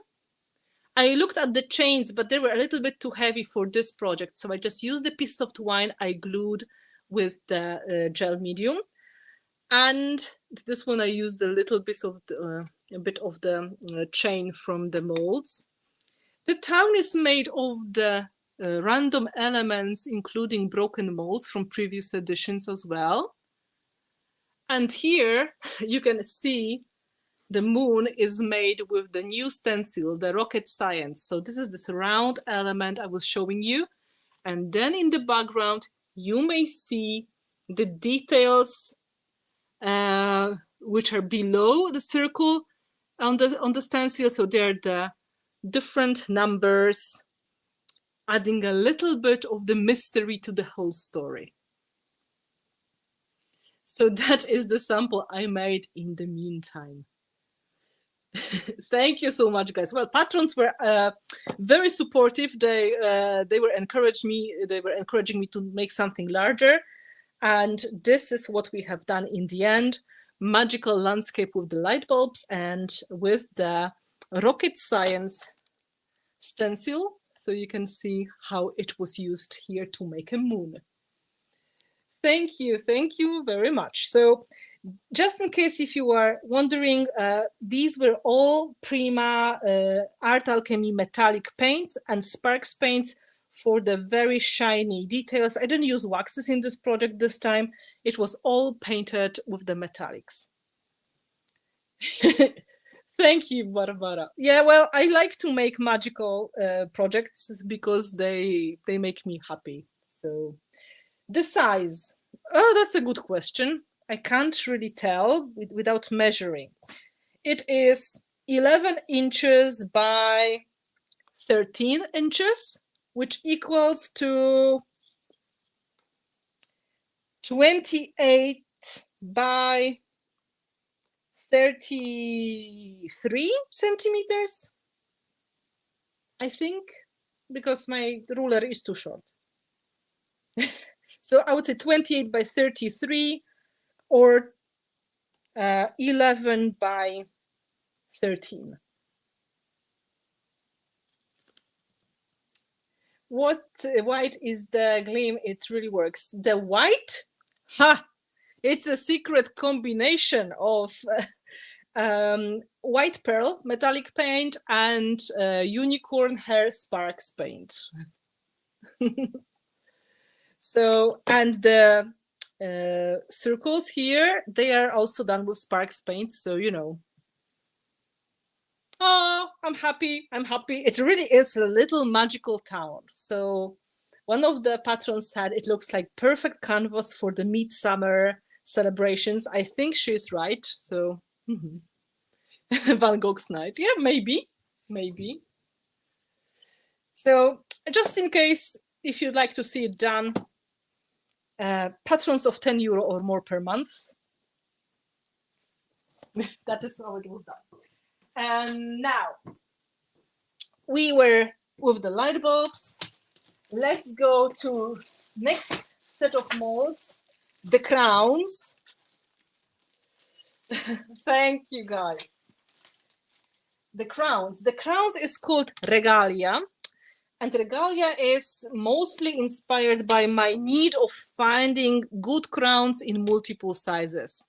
I looked at the chains, but they were a little bit too heavy for this project. So I just used a piece of twine I glued with the gel medium. And this one I used a little bit of the chain from the molds. The town is made of the random elements, including broken molds from previous editions as well. And here you can see the moon is made with the new stencil, the rocket science. So this is this round element I was showing you. And then in the background, you may see the details which are below the circle on the stencil. So they're the different numbers, adding a little bit of the mystery to the whole story. So that is the sample I made in the meantime. Thank you so much, guys. Well, patrons were very supportive. They were encouraging me to make something larger, and this is what we have done in the end: magical landscape with the light bulbs and with the rocket science stencil. So you can see how it was used here to make a moon. Thank you very much. So just in case if you are wondering, these were all Prima Art Alchemy metallic paints and sparks paints for the very shiny details. I didn't use waxes in this project this time. It was all painted with the metallics. Thank you, Barbara. Yeah, well, I like to make magical projects because they make me happy. So the size, oh, that's a good question. I can't really tell without measuring. It is 11 inches by 13 inches, which equals to 28 by 33 centimeters, I think, because my ruler is too short. So I would say 28 by 33 or 11 by 13. What white is the gleam? It really works. The white? Ha! It's a secret combination of white pearl metallic paint and unicorn hair sparks paint. So, and the circles here, they are also done with sparks paint. So, you know, oh, I'm happy. It really is a little magical town. So one of the patrons said it looks like perfect canvas for the midsummer celebrations. I think she's right. So Van Gogh's night. Yeah, maybe. So just in case, if you'd like to see it done, patrons of €10 or more per month. That is how it was done. And now we were with the light bulbs. Let's go to next set of molds, the crowns. Thank you, guys. The crowns is called Regalia. And Regalia is mostly inspired by my need of finding good crowns in multiple sizes.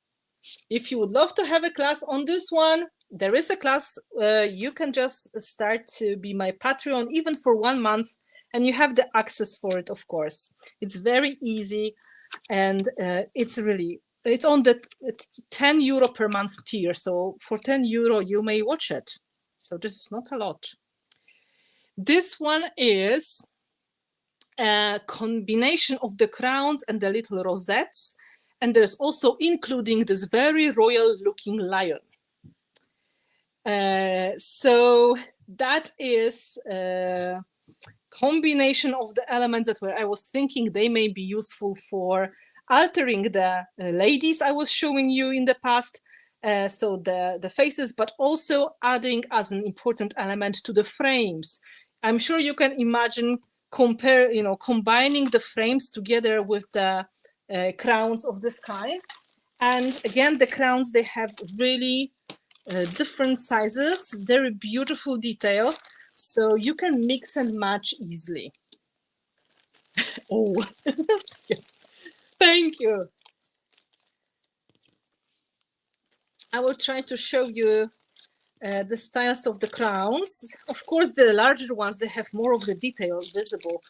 If you would love to have a class on this one, there is a class. You can just start to be my Patreon even for 1 month, And you have the access for it, of course. It's very easy, and it's on the €10 per month tier. So for €10, you may watch it. So this is not a lot. This one is a combination of the crowns and the little rosettes. And there's also including this very royal looking lion. So that is a combination of the elements that I was thinking they may be useful for altering the ladies I was showing you in the past. So the faces, but also adding as an important element to the frames. I'm sure you can imagine combining the frames together with the crowns of this kind. And again, the crowns, they have really different sizes, very beautiful detail. So you can mix and match easily. Oh, thank you. I will try to show you the styles of the crowns. Of course, the larger ones, they have more of the detail visible,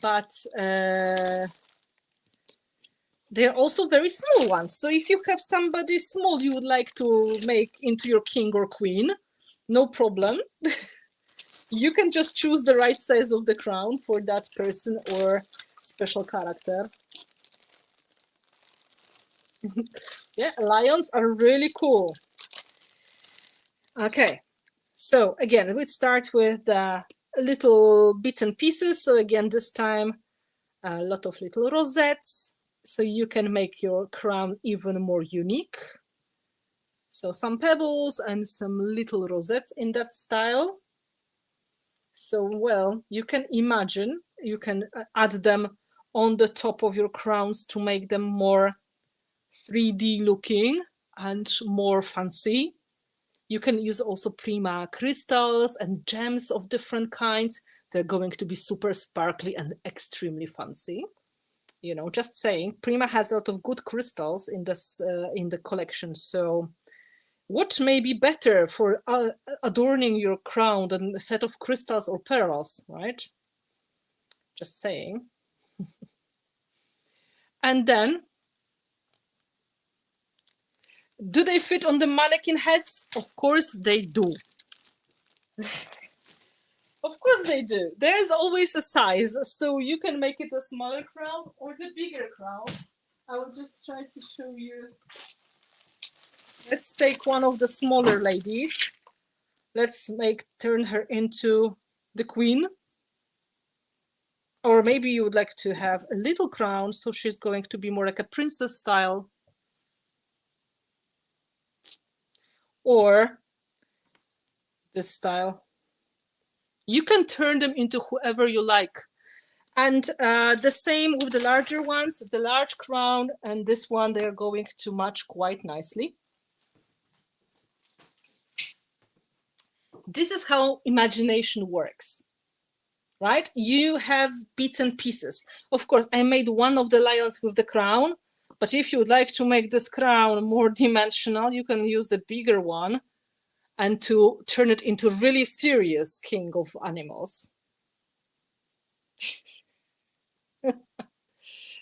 but they're also very small ones. So if you have somebody small you would like to make into your king or queen, no problem. You can just choose the right size of the crown for that person or special character. Yeah, lions are really cool. Okay, so again, we start with the little bits and pieces. So again, this time, a lot of little rosettes. So you can make your crown even more unique. So some pebbles and some little rosettes in that style. So, well, you can imagine, you can add them on the top of your crowns to make them more 3D looking and more fancy. You can use also Prima crystals and gems of different kinds. They're going to be super sparkly and extremely fancy. You know, just saying, Prima has a lot of good crystals in this in the collection. So what may be better for adorning your crown than a set of crystals or pearls, right? Just saying. And then, do they fit on the mannequin heads? Of course they do. Of course they do. There's always a size, so you can make it a smaller crown or the bigger crown. I will just try to show you. Let's take one of the smaller ladies. Let's turn her into the queen. Or maybe you would like to have a little crown, so she's going to be more like a princess style. Or this style. You can turn them into whoever you like. And the same with the larger ones, the large crown and this one, they're going to match quite nicely. This is how imagination works, right? You have bits and pieces. Of course, I made one of the lions with the crown, but if you would like to make this crown more dimensional, you can use the bigger one and to turn it into really serious king of animals.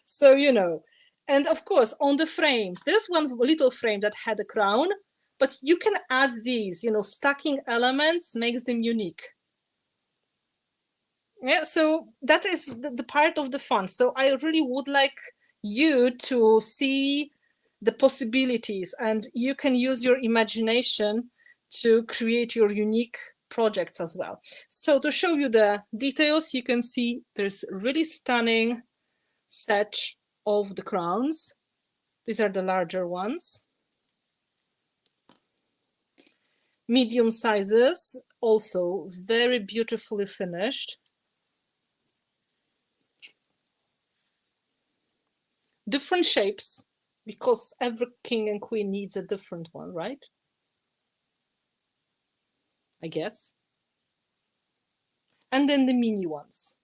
So, you know, and of course, on the frames, there's one little frame that had a crown, but you can add these, you know, stacking elements makes them unique. Yeah, so that is the part of the fun. So I really would like you to see the possibilities, and you can use your imagination to create your unique projects as well. So to show you the details, you can see there's really stunning set of the crowns. These are the larger ones. Medium sizes, also very beautifully finished. Different shapes, because every king and queen needs a different one, right? I guess. And then the mini ones.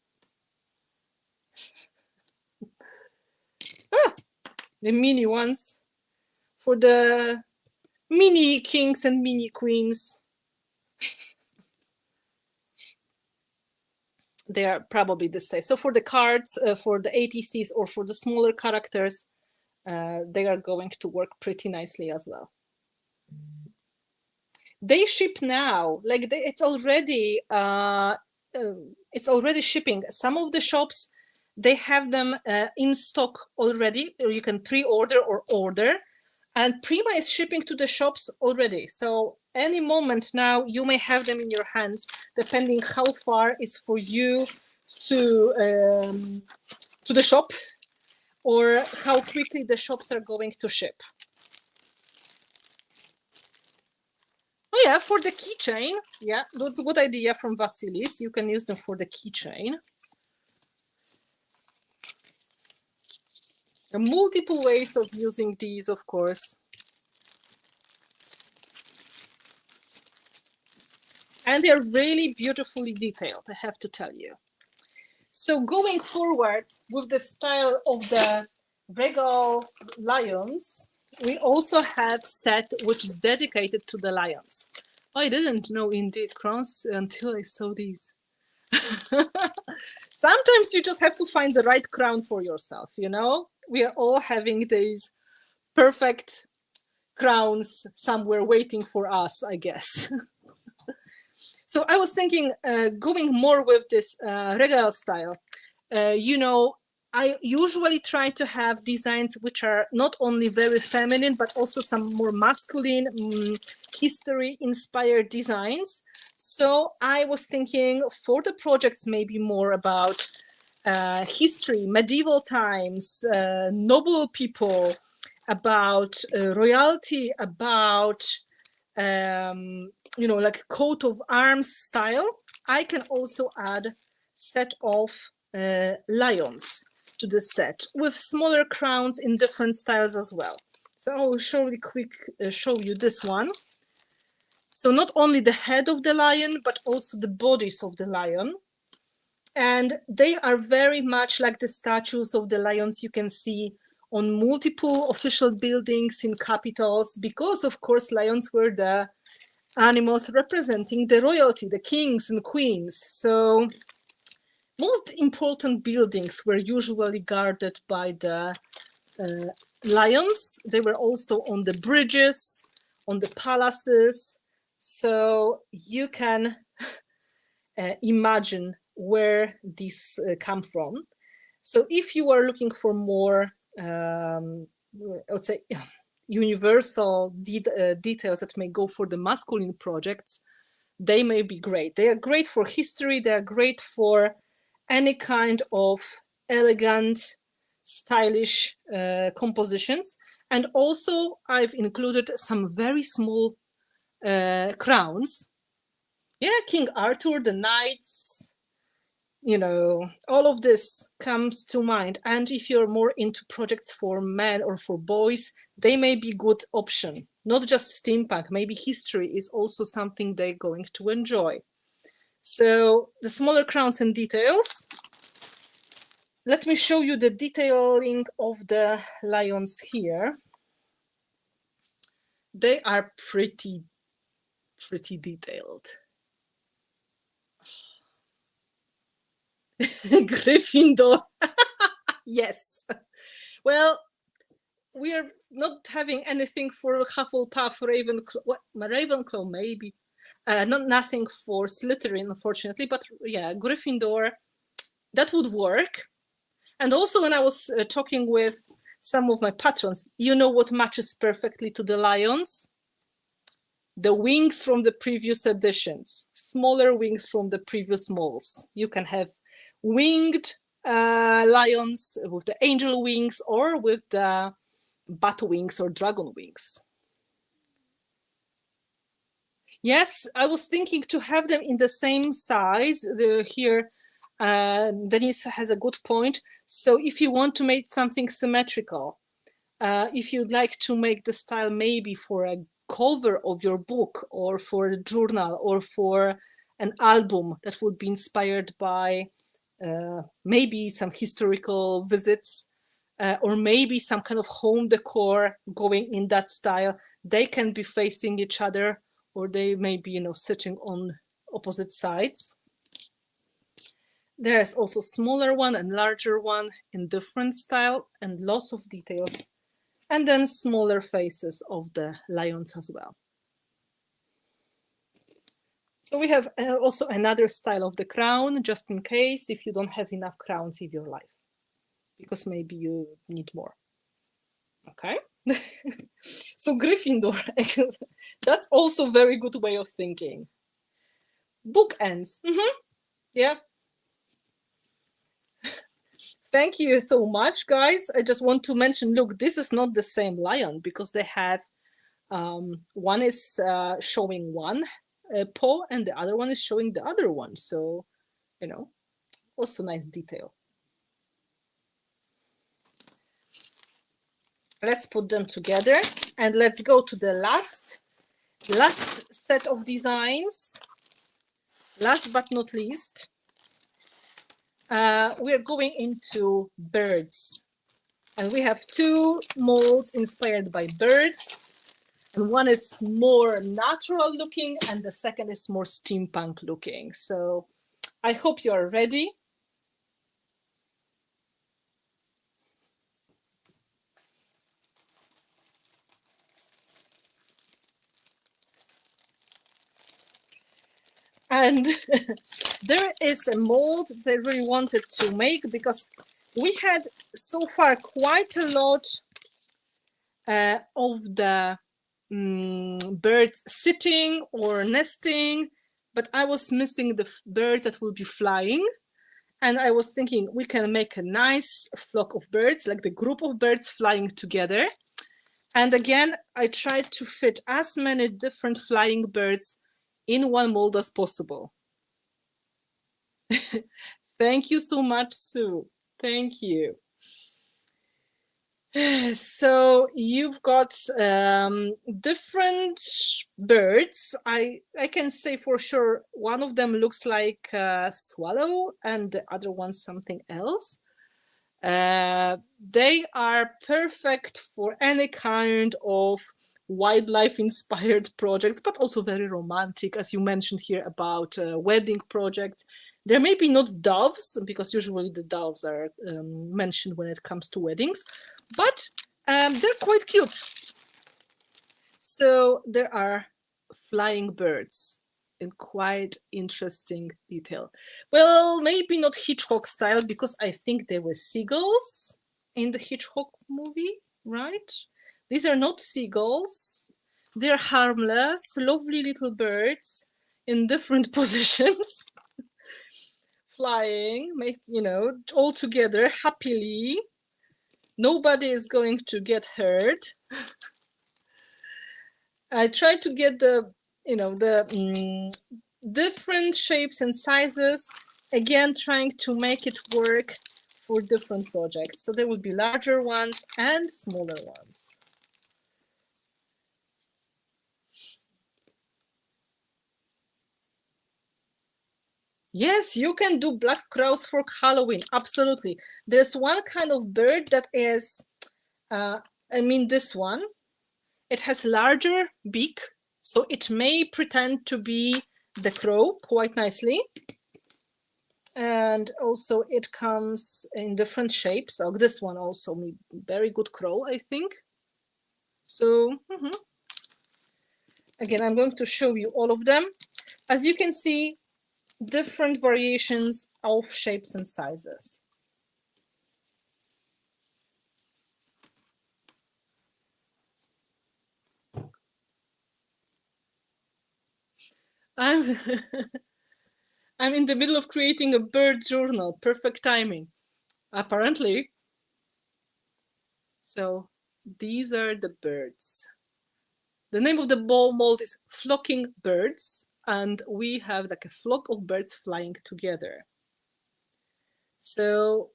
The mini ones for the mini kings and mini queens. they are probably the same. So for the cards, for the ATCs, or for the smaller characters, they are going to work pretty nicely as well. They ship now, like it's already shipping. Some of the shops, they have them in stock already, or you can pre-order or order. And Prima is shipping to the shops already. So any moment now, you may have them in your hands, depending how far is for you to the shop, or how quickly the shops are going to ship. Oh yeah, for the keychain, yeah, that's a good idea from Vasilis. You can use them for the keychain. There are multiple ways of using these, of course. And they're really beautifully detailed, I have to tell you. So going forward with the style of the Regal lions, we also have set which is dedicated to the lions. I didn't know indeed crowns until I saw these. Sometimes you just have to find the right crown for yourself, you know? We are all having these perfect crowns somewhere waiting for us, I guess. So I was thinking, going more with this Regal style. You know, I usually try to have designs which are not only very feminine, but also some more masculine, history-inspired designs. So I was thinking for the projects maybe more about history, medieval times, noble people, about royalty, about you know, like coat of arms style. I can also add set of lions to the set with smaller crowns in different styles as well. So I will show you this one. So not only the head of the lion, but also the bodies of the lion. And they are very much like the statues of the lions you can see on multiple official buildings in capitals, because of course lions were the animals representing the royalty, the kings and queens. So most important buildings were usually guarded by the lions. They were also on the bridges, on the palaces. So you can imagine where these come from. So if you are looking for more, let's say, universal details that may go for the masculine projects, they may be great. They are great for history. They are great for any kind of elegant, stylish compositions. And also I've included some very small crowns. Yeah, King Arthur, the knights, you know, all of this comes to mind. And if you're more into projects for men or for boys, they may be good option. Not just steampunk, maybe history is also something they're going to enjoy. So the smaller crowns and details. Let me show you the detailing of the lions here. They are pretty detailed. Gryffindor. Yes. Well, we are not having anything for Hufflepuff, Ravenclaw. Ravenclaw maybe. Nothing for Slytherin, unfortunately. But yeah, Gryffindor, that would work. And also when I was talking with some of my patrons, you know what matches perfectly to the lions? The wings from the previous editions. Smaller wings from the previous molds. You can have winged lions with the angel wings or with the bat wings or dragon wings. Yes, I was thinking to have them in the same size. Here, Denise has a good point. So if you want to make something symmetrical, if you'd like to make the style maybe for a cover of your book or for a journal or for an album that would be inspired by maybe some historical visits or maybe some kind of home decor going in that style, they can be facing each other or they may be, you know, sitting on opposite sides. There's also smaller one and larger one in different style and lots of details. And then smaller faces of the lions as well. So we have also another style of the crown, just in case if you don't have enough crowns in your life, because maybe you need more. Okay. So Gryffindor, that's also a very good way of thinking. Bookends. Yeah. Thank you so much, guys. I just want to mention, look, this is not the same lion because they have, one is showing one paw and the other one is showing the other one. So, you know, also nice detail. Let's put them together and let's go to the last set of designs. Last but not least, we're going into birds. And we have two molds inspired by birds. And one is more natural looking and the second is more steampunk looking. So I hope you are ready. And there is a mold that I really wanted to make because we had so far quite a lot of the birds sitting or nesting, but I was missing the birds that will be flying. And I was thinking we can make a nice flock of birds, like the group of birds flying together. And again, I tried to fit as many different flying birds in one mold as possible. Thank you so much, Sue. Thank you. So you've got different birds. I can say for sure one of them looks like a swallow and the other one something else. They are perfect for any kind of wildlife inspired projects, but also very romantic, as you mentioned here about wedding projects. There may be not doves, because usually the doves are mentioned when it comes to weddings, but they're quite cute. So there are flying birds in quite interesting detail. Well, maybe not Hitchcock style, because I think they were seagulls in the Hitchcock movie, right? These are not seagulls. They're harmless, lovely little birds in different positions. Flying, you know, all together happily. Nobody is going to get hurt. I tried to get the, you know, the different shapes and sizes, again trying to make it work for different projects. So there will be larger ones and smaller ones. Yes, you can do black crows for Halloween. Absolutely. There's one kind of bird that is, I mean this one. It has larger beak, so it may pretend to be the crow quite nicely. And also it comes in different shapes. So this one also very good crow, I think. So again, I'm going to show you all of them. As you can see, different variations of shapes and sizes. I'm in the middle of creating a bird journal. Perfect timing, apparently. So these are the birds. The name of the mold is Flocking Birds, and we have like a flock of birds flying together. So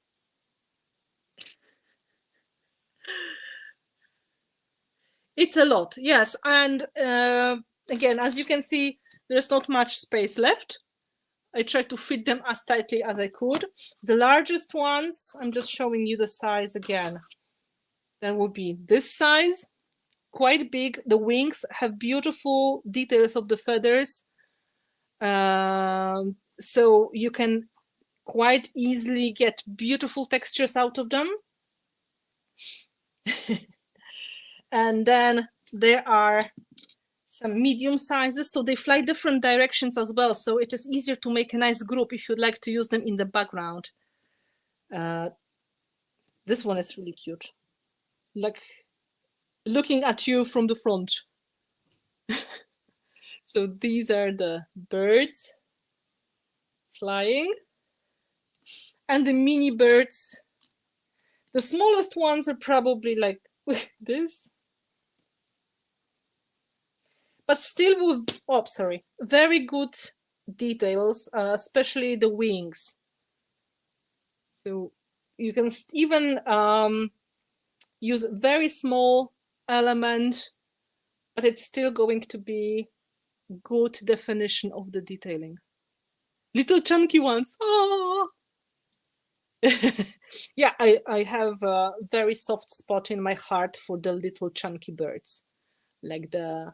it's a lot, yes. And again, as you can see, there's not much space left. I tried to fit them as tightly as I could. The largest ones, I'm just showing you the size again. That would be this size, quite big. The wings have beautiful details of the feathers. So you can quite easily get beautiful textures out of them. And then there are some medium sizes, so they fly different directions as well. So it is easier to make a nice group if you'd like to use them in the background. This one is really cute, like looking at you from the front. So these are the birds flying, and the mini birds. The smallest ones are probably like this, but still with, oh, sorry, very good details, especially the wings. So you can even use a very small element, but it's still going to be good definition of the detailing. Little chunky ones. Oh. Yeah, I have a very soft spot in my heart for the little chunky birds, like the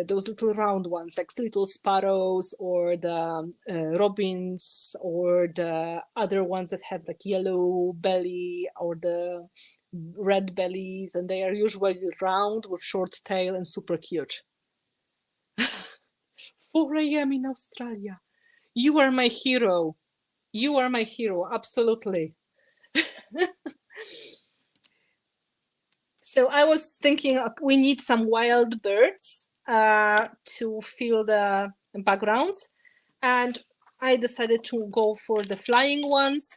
those little round ones, like little sparrows, or the robins, or the other ones that have like yellow belly or the red bellies, and they are usually round with short tail and super cute. 4 a.m. in Australia. You are my hero. You are my hero, absolutely. So I was thinking we need some wild birds to fill the backgrounds, and I decided to go for the flying ones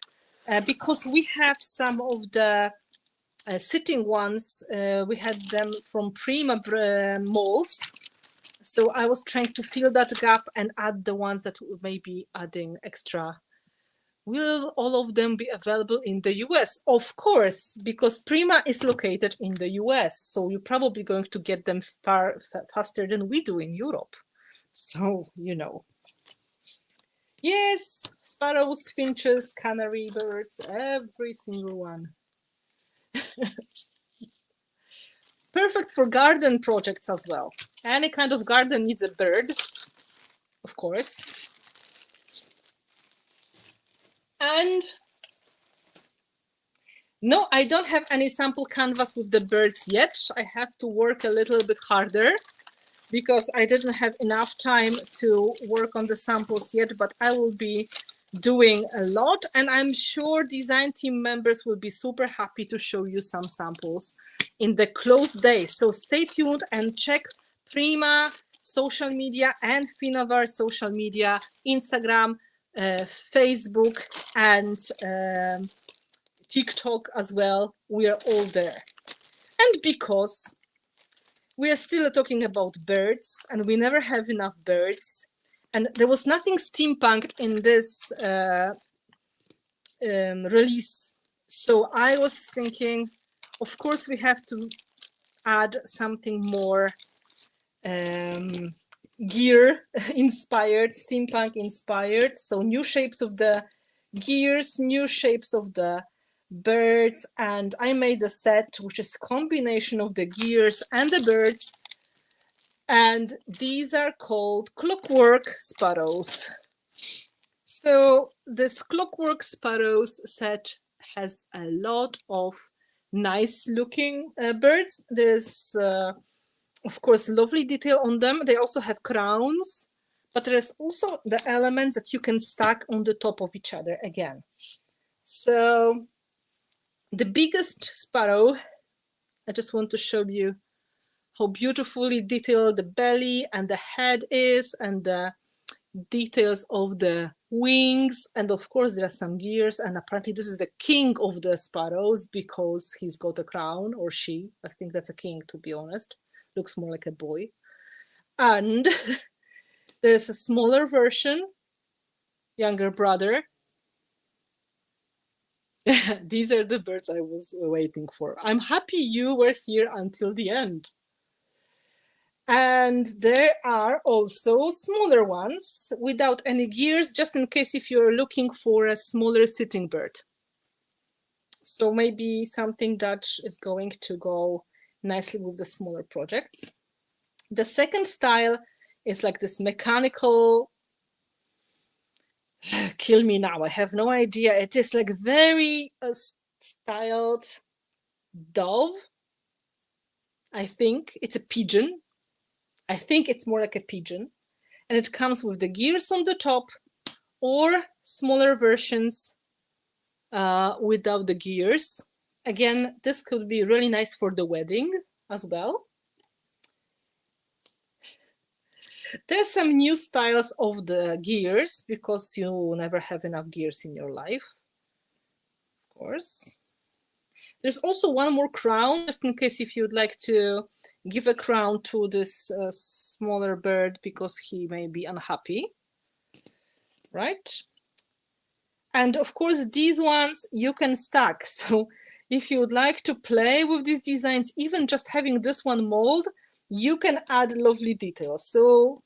because we have some of the sitting ones. We had them from Prima Moulds. So I was trying to fill that gap and add the ones that may be adding extra. Will all of them be available in the US? Of course, because Prima is located in the US. So you're probably going to get them far faster than we do in Europe. So, you know. Yes, sparrows, finches, canary birds, every single one. Perfect for garden projects as well. Any kind of garden needs a bird, of course. And no, I don't have any sample canvas with the birds yet. I have to work a little bit harder because I didn't have enough time to work on the samples yet, but I will be doing a lot, and I'm sure design team members will be super happy to show you some samples in the close days. So stay tuned and check Prima social media and Finnabair social media, Instagram, Facebook, and TikTok as well. We are all there. And because we are still talking about birds and we never have enough birds, and there was nothing steampunked in this release. So I was thinking, of course, we have to add something more gear inspired, steampunk inspired. So new shapes of the gears, new shapes of the birds, and I made a set which is a combination of the gears and the birds, and these are called Clockwork sparrows. So this Clockwork sparrows set has a lot of nice looking birds. There's of course lovely detail on them. They also have crowns, but there's also the elements that you can stack on the top of each other again. So the biggest sparrow, I just want to show you how beautifully detailed the belly and the head is, and the details of the wings, and of course there are some gears, and apparently this is the king of the sparrows because he's got a crown, or she. I think that's a king, to be honest. Looks more like a boy. And there's a smaller version, younger brother. These are the birds I was waiting for. I'm happy you were here until the end. And there are also smaller ones without any gears, just in case if you're looking for a smaller sitting bird. So maybe something that is going to go nicely with the smaller projects. The second style is like this mechanical Kill me now. I have no idea. It is like very styled dove. I think it's a pigeon. I think it's more like a pigeon. And it comes with the gears on the top or smaller versions without the gears. Again, this could be really nice for the wedding as well. There's some new styles of the gears because you never have enough gears in your life, of course. There's also one more crown, just in case if you'd like to give a crown to this smaller bird because he may be unhappy, right? And of course, these ones you can stack. So if you would like to play with these designs, even just having this one mold, you can add lovely details. So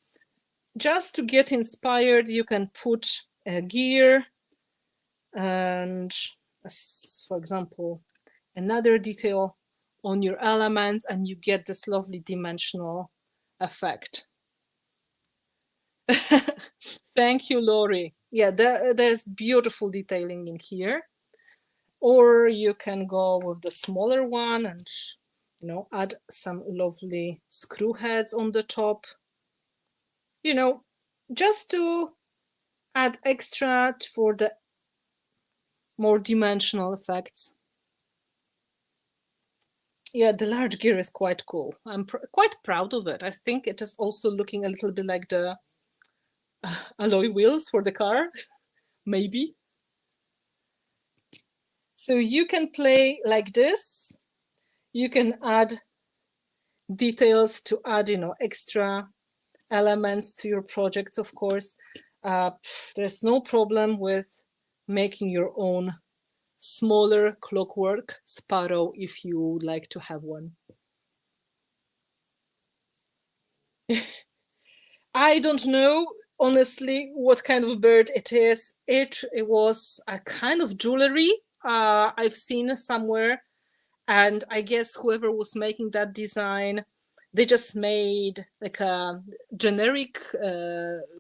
just to get inspired, you can put a gear and, for example, another detail on your elements, and you get this lovely dimensional effect. Thank you, Lori. Yeah, there's beautiful detailing in here. Or you can go with the smaller one and, you know, add some lovely screw heads on the top. You know, just to add extra for the more dimensional effects. Yeah, the large gear is quite cool. I'm quite proud of it. I think it is also looking a little bit like the alloy wheels for the car, maybe. So you can play like this. You can add details to add, you know, extra elements to your projects, of course. There's no problem with making your own smaller clockwork sparrow if you would like to have one. I don't know, honestly, what kind of bird it is. It was a kind of jewelry I've seen somewhere. And I guess whoever was making that design, they just made like a generic,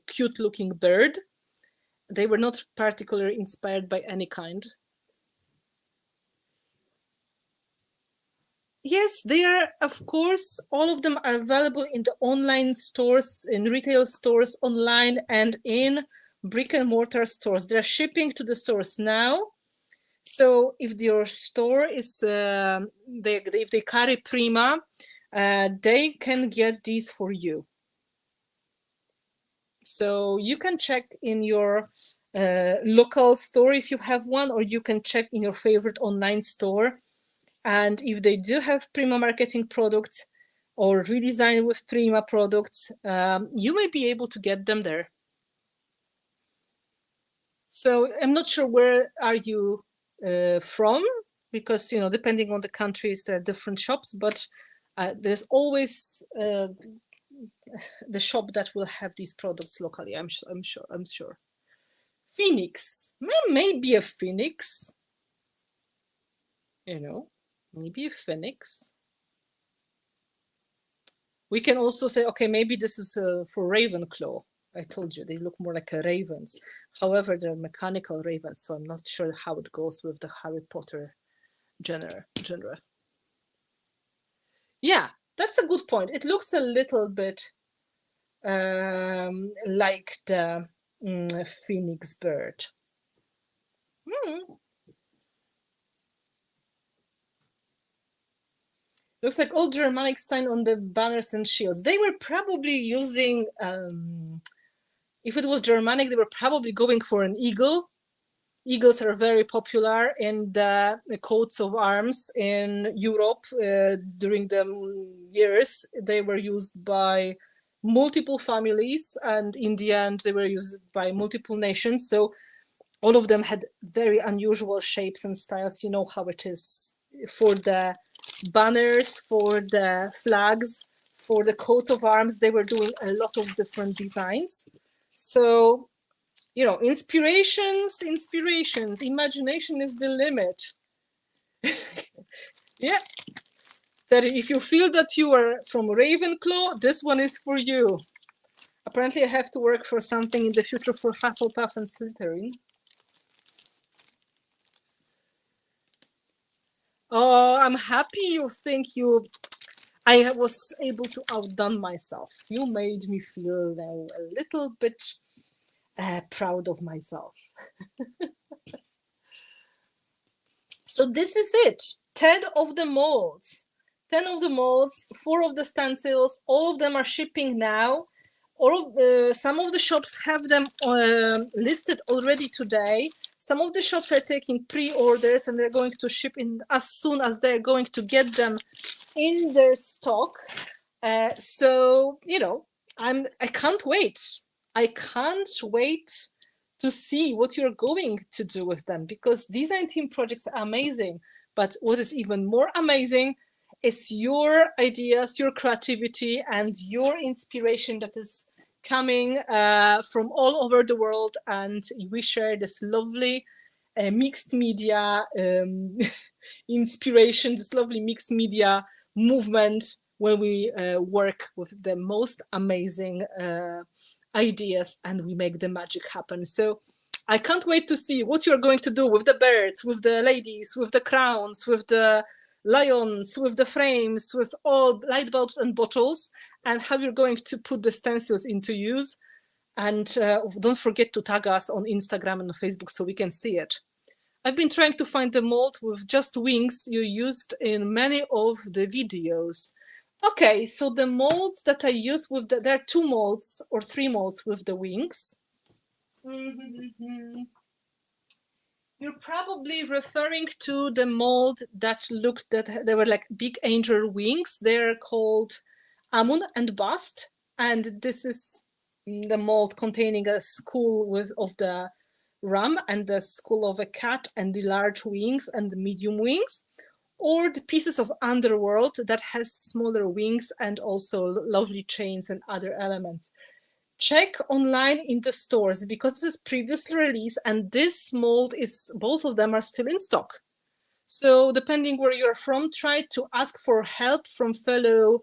cute looking bird. They were not particularly inspired by any kind. Yes, they are, of course, all of them are available in the online stores, in retail stores, online, and in brick and mortar stores. They're shipping to the stores now. So if your store is, if they carry Prima, they can get these for you. So you can check in your local store if you have one, or you can check in your favorite online store. And if they do have Prima marketing products or redesign with Prima products, you may be able to get them there. So I'm not sure where are you from, because, you know, depending on the countries, there are different shops, but there's always the shop that will have these products locally. I'm sure. Phoenix, maybe a phoenix, you know, maybe a phoenix. We can also say, okay, maybe this is for Ravenclaw. I told you, they look more like ravens. However, they're mechanical ravens, so I'm not sure how it goes with the Harry Potter genre. Yeah, that's a good point. It looks a little bit like the phoenix bird. Looks like old Germanic sign on the banners and shields. They were probably using, if it was Germanic, they were probably going for an eagle. Eagles are very popular in the coats of arms in Europe during the years. They were used by multiple families, and in the end, they were used by multiple nations. So all of them had very unusual shapes and styles. You know how it is for the banners, for the flags, for the coat of arms. They were doing a lot of different designs. So, you know, inspirations, imagination is the limit. Yeah, that if you feel that you are from Ravenclaw, this one is for you. Apparently, I have to work for something in the future for Hufflepuff and Slytherin. Oh, I'm happy you think I was able to outdone myself. You made me feel a little bit proud of myself. So this is it. 10 of the molds. 10 of the molds, 4 of the stencils. All of them are shipping now. Some of the shops have them listed already today. Some of the shops are taking pre-orders and they're going to ship in as soon as they're going to get them in their stock. So, you know, I can't wait. I can't wait to see what you're going to do with them, because design team projects are amazing. But what is even more amazing is your ideas, your creativity, and your inspiration that is coming from all over the world. And we share this lovely mixed media inspiration, this lovely mixed media movement when we work with the most amazing ideas and we make the magic happen. So I can't wait to see what you're going to do with the birds, with the ladies, with the crowns, with the lions, with the frames, with all light bulbs and bottles, and how you're going to put the stencils into use. And don't forget to tag us on Instagram and Facebook so we can see it. I've been trying to find the mold with just wings you used in many of the videos. Okay, so the molds that I use with there are 2 molds or 3 molds with the wings. You're probably referring to the mold that they were like big angel wings. They're called Amun and Bust, and this is the mold containing a skull of the ram and the skull of a cat and the large wings and the medium wings, or the pieces of underworld that has smaller wings and also lovely chains and other elements. Check online in the stores because this is previously released and this mold is, both of them are still in stock. So depending where you're from, try to ask for help from fellow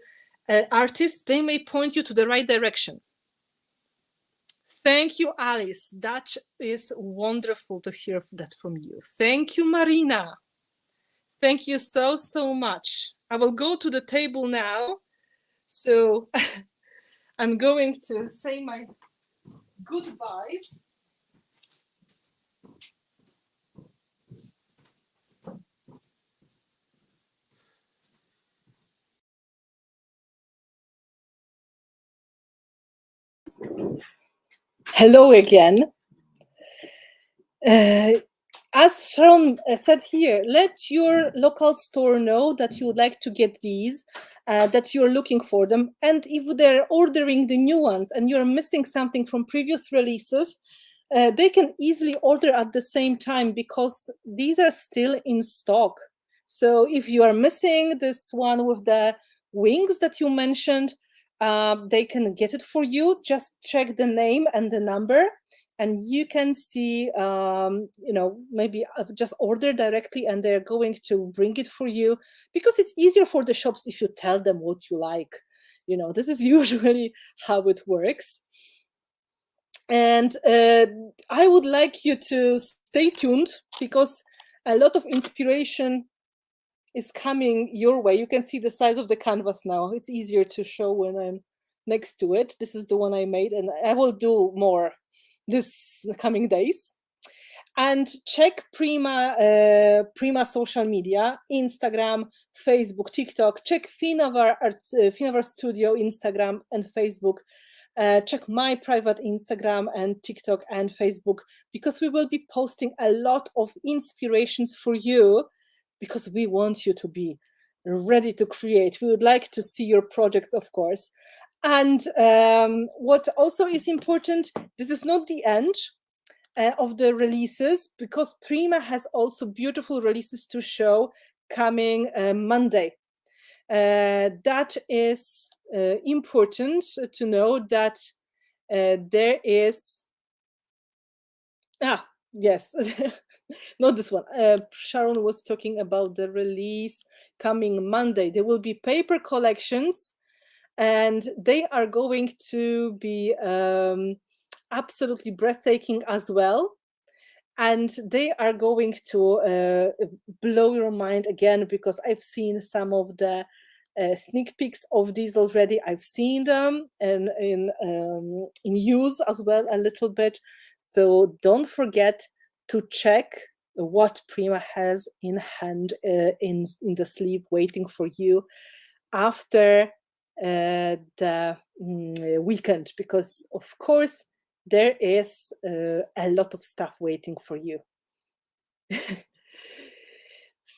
artists. They may point you to the right direction. Thank you, Alice. That is wonderful to hear that from you. Thank you, Marina. Thank you so, so much. I will go to the table now. So I'm going to say my goodbyes. Hello again. As Sharon said here, let your local store know that you would like to get these, that you're looking for them. And if they're ordering the new ones and you're missing something from previous releases, they can easily order at the same time because these are still in stock. So if you are missing this one with the wings that you mentioned, they can get it for you. Just check the name and the number and you can see, maybe just order directly and they're going to bring it for you because it's easier for the shops if you tell them what you like. This is usually how it works. And I would like you to stay tuned because a lot of inspiration is coming your way. You can see the size of the canvas now. It's easier to show when I'm next to it. This is the one I made, and I will do more this coming days. And check Prima social media, Instagram, Facebook, TikTok. Check Finnabair Studio, Instagram and Facebook. Check my private Instagram and TikTok and Facebook because we will be posting a lot of inspirations for you because we want you to be ready to create. We would like to see your projects, of course. And what also is important, this is not the end of the releases because Prima has also beautiful releases to show coming Monday. That is important to know that there is yes not this one. Sharon was talking about the release coming Monday. There will be paper collections and they are going to be absolutely breathtaking as well. And they are going to blow your mind again, because I've seen some of the sneak peeks of these already. I've seen them and in use as well a little bit. So don't forget to check what Prima has in hand in the sleeve waiting for you after the weekend, because of course there is a lot of stuff waiting for you.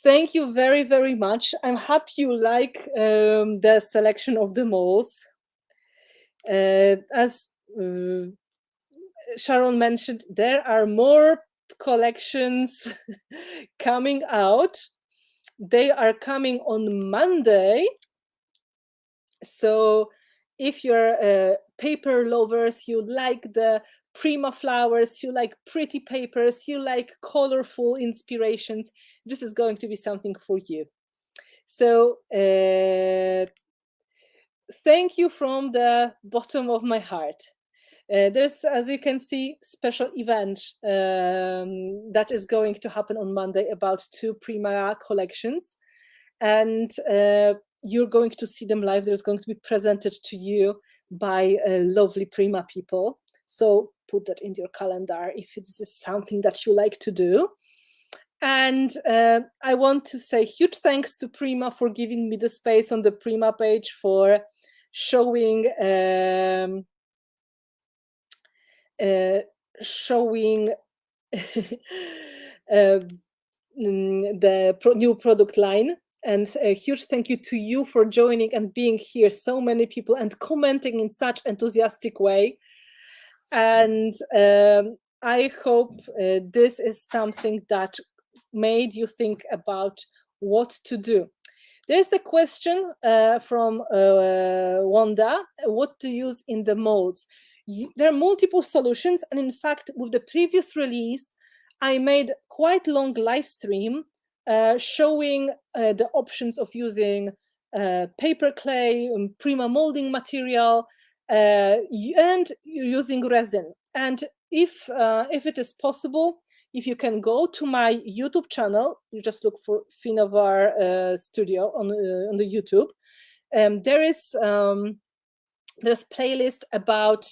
Thank you very, very much. I'm happy you like the selection of the molds. As Sharon mentioned, there are more collections coming out. They are coming on Monday. So if you're paper lovers, you like the Prima flowers, you like pretty papers, you like colorful inspirations, this is going to be something for you. So thank you from the bottom of my heart. There's, as you can see, special event that is going to happen on Monday about 2 Prima collections. And you're going to see them live. There's going to be presented to you by lovely Prima people. So put that in your calendar if this is something that you like to do. And I want to say huge thanks to Prima for giving me the space on the Prima page for showing the new product line. And a huge thank you to you for joining and being here, so many people, and commenting in such enthusiastic way. And I hope this is something that made you think about what to do. There's a question from Wanda, what to use in the molds. There are multiple solutions, and in fact, with the previous release, I made quite long live stream showing the options of using paper clay, Prima molding material, and using resin. And if it is possible, if you can go to my YouTube channel, you just look for Finnabair Studio on the YouTube. There's playlist about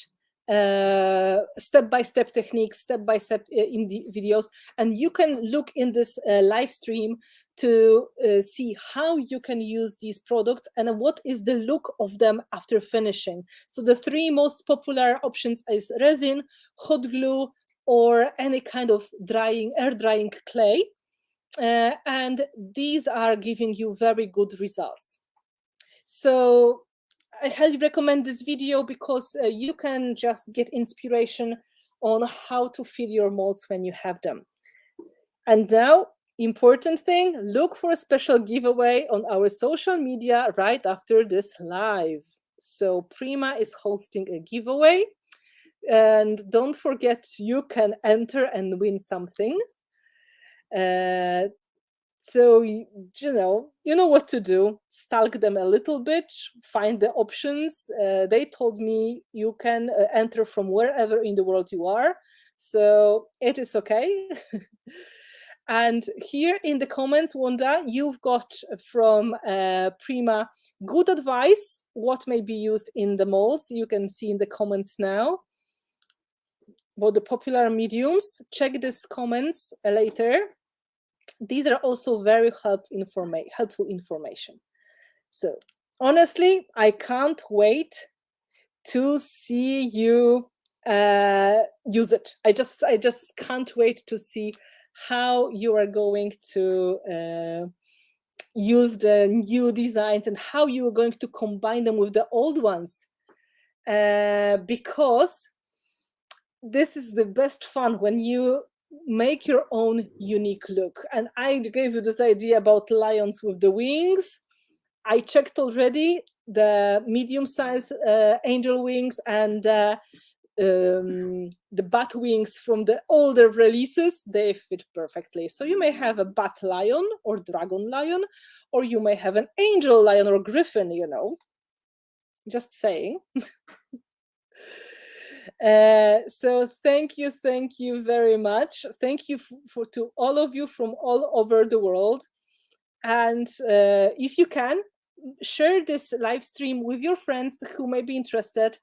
step-by-step techniques, step-by-step in the videos, and you can look in this live stream to see how you can use these products and what is the look of them after finishing. So the 3 most popular options is resin, hot glue, or any kind of air drying clay. And these are giving you very good results. So I highly recommend this video because you can just get inspiration on how to fill your molds when you have them. And now, important thing, look for a special giveaway on our social media right after this live. So Prima is hosting a giveaway. And don't forget, you can enter and win something. So you know what to do. Stalk them a little bit, find the options. They told me you can enter from wherever in the world you are, so it is okay. And here in the comments, Wanda, you've got from Prima good advice what may be used in the molds. You can see in the comments now about the popular mediums. Check these comments later. These are also very helpful information. So honestly, I can't wait to see you use it. I just can't wait to see how you are going to use the new designs and how you are going to combine them with the old ones, because this is the best fun when you make your own unique look. And I gave you this idea about lions with the wings. I checked already the medium-sized angel wings and the bat wings from the older releases. They fit perfectly. So you may have a bat lion or dragon lion, or you may have an angel lion or griffin, Just saying. So thank you very much. Thank you to all of you from all over the world. And if you can, share this live stream with your friends who may be interested.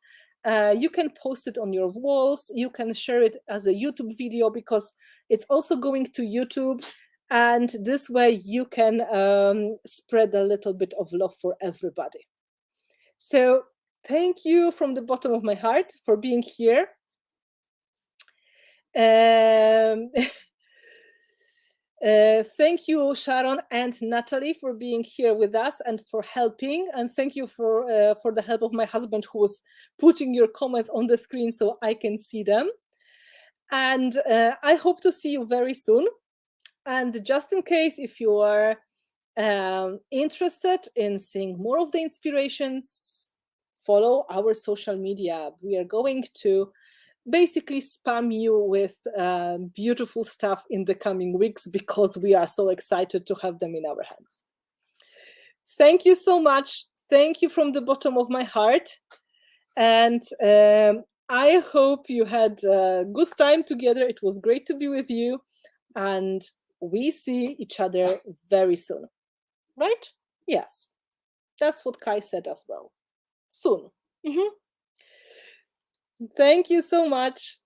You can post it on your walls. You can share it as a YouTube video because it's also going to YouTube. And this way you can spread a little bit of love for everybody. So thank you from the bottom of my heart for being here. Thank you, Sharon and Natalie, for being here with us and for helping. And thank you for the help of my husband, who was putting your comments on the screen so I can see them. And I hope to see you very soon. And just in case, if you are interested in seeing more of the inspirations, follow our social media. We are going to basically spam you with beautiful stuff in the coming weeks because we are so excited to have them in our hands. Thank you so much. Thank you from the bottom of my heart. And I hope you had a good time together. It was great to be with you. And we see each other very soon. Right? Yes. That's what Kai said as well. Soon. Thank you so much.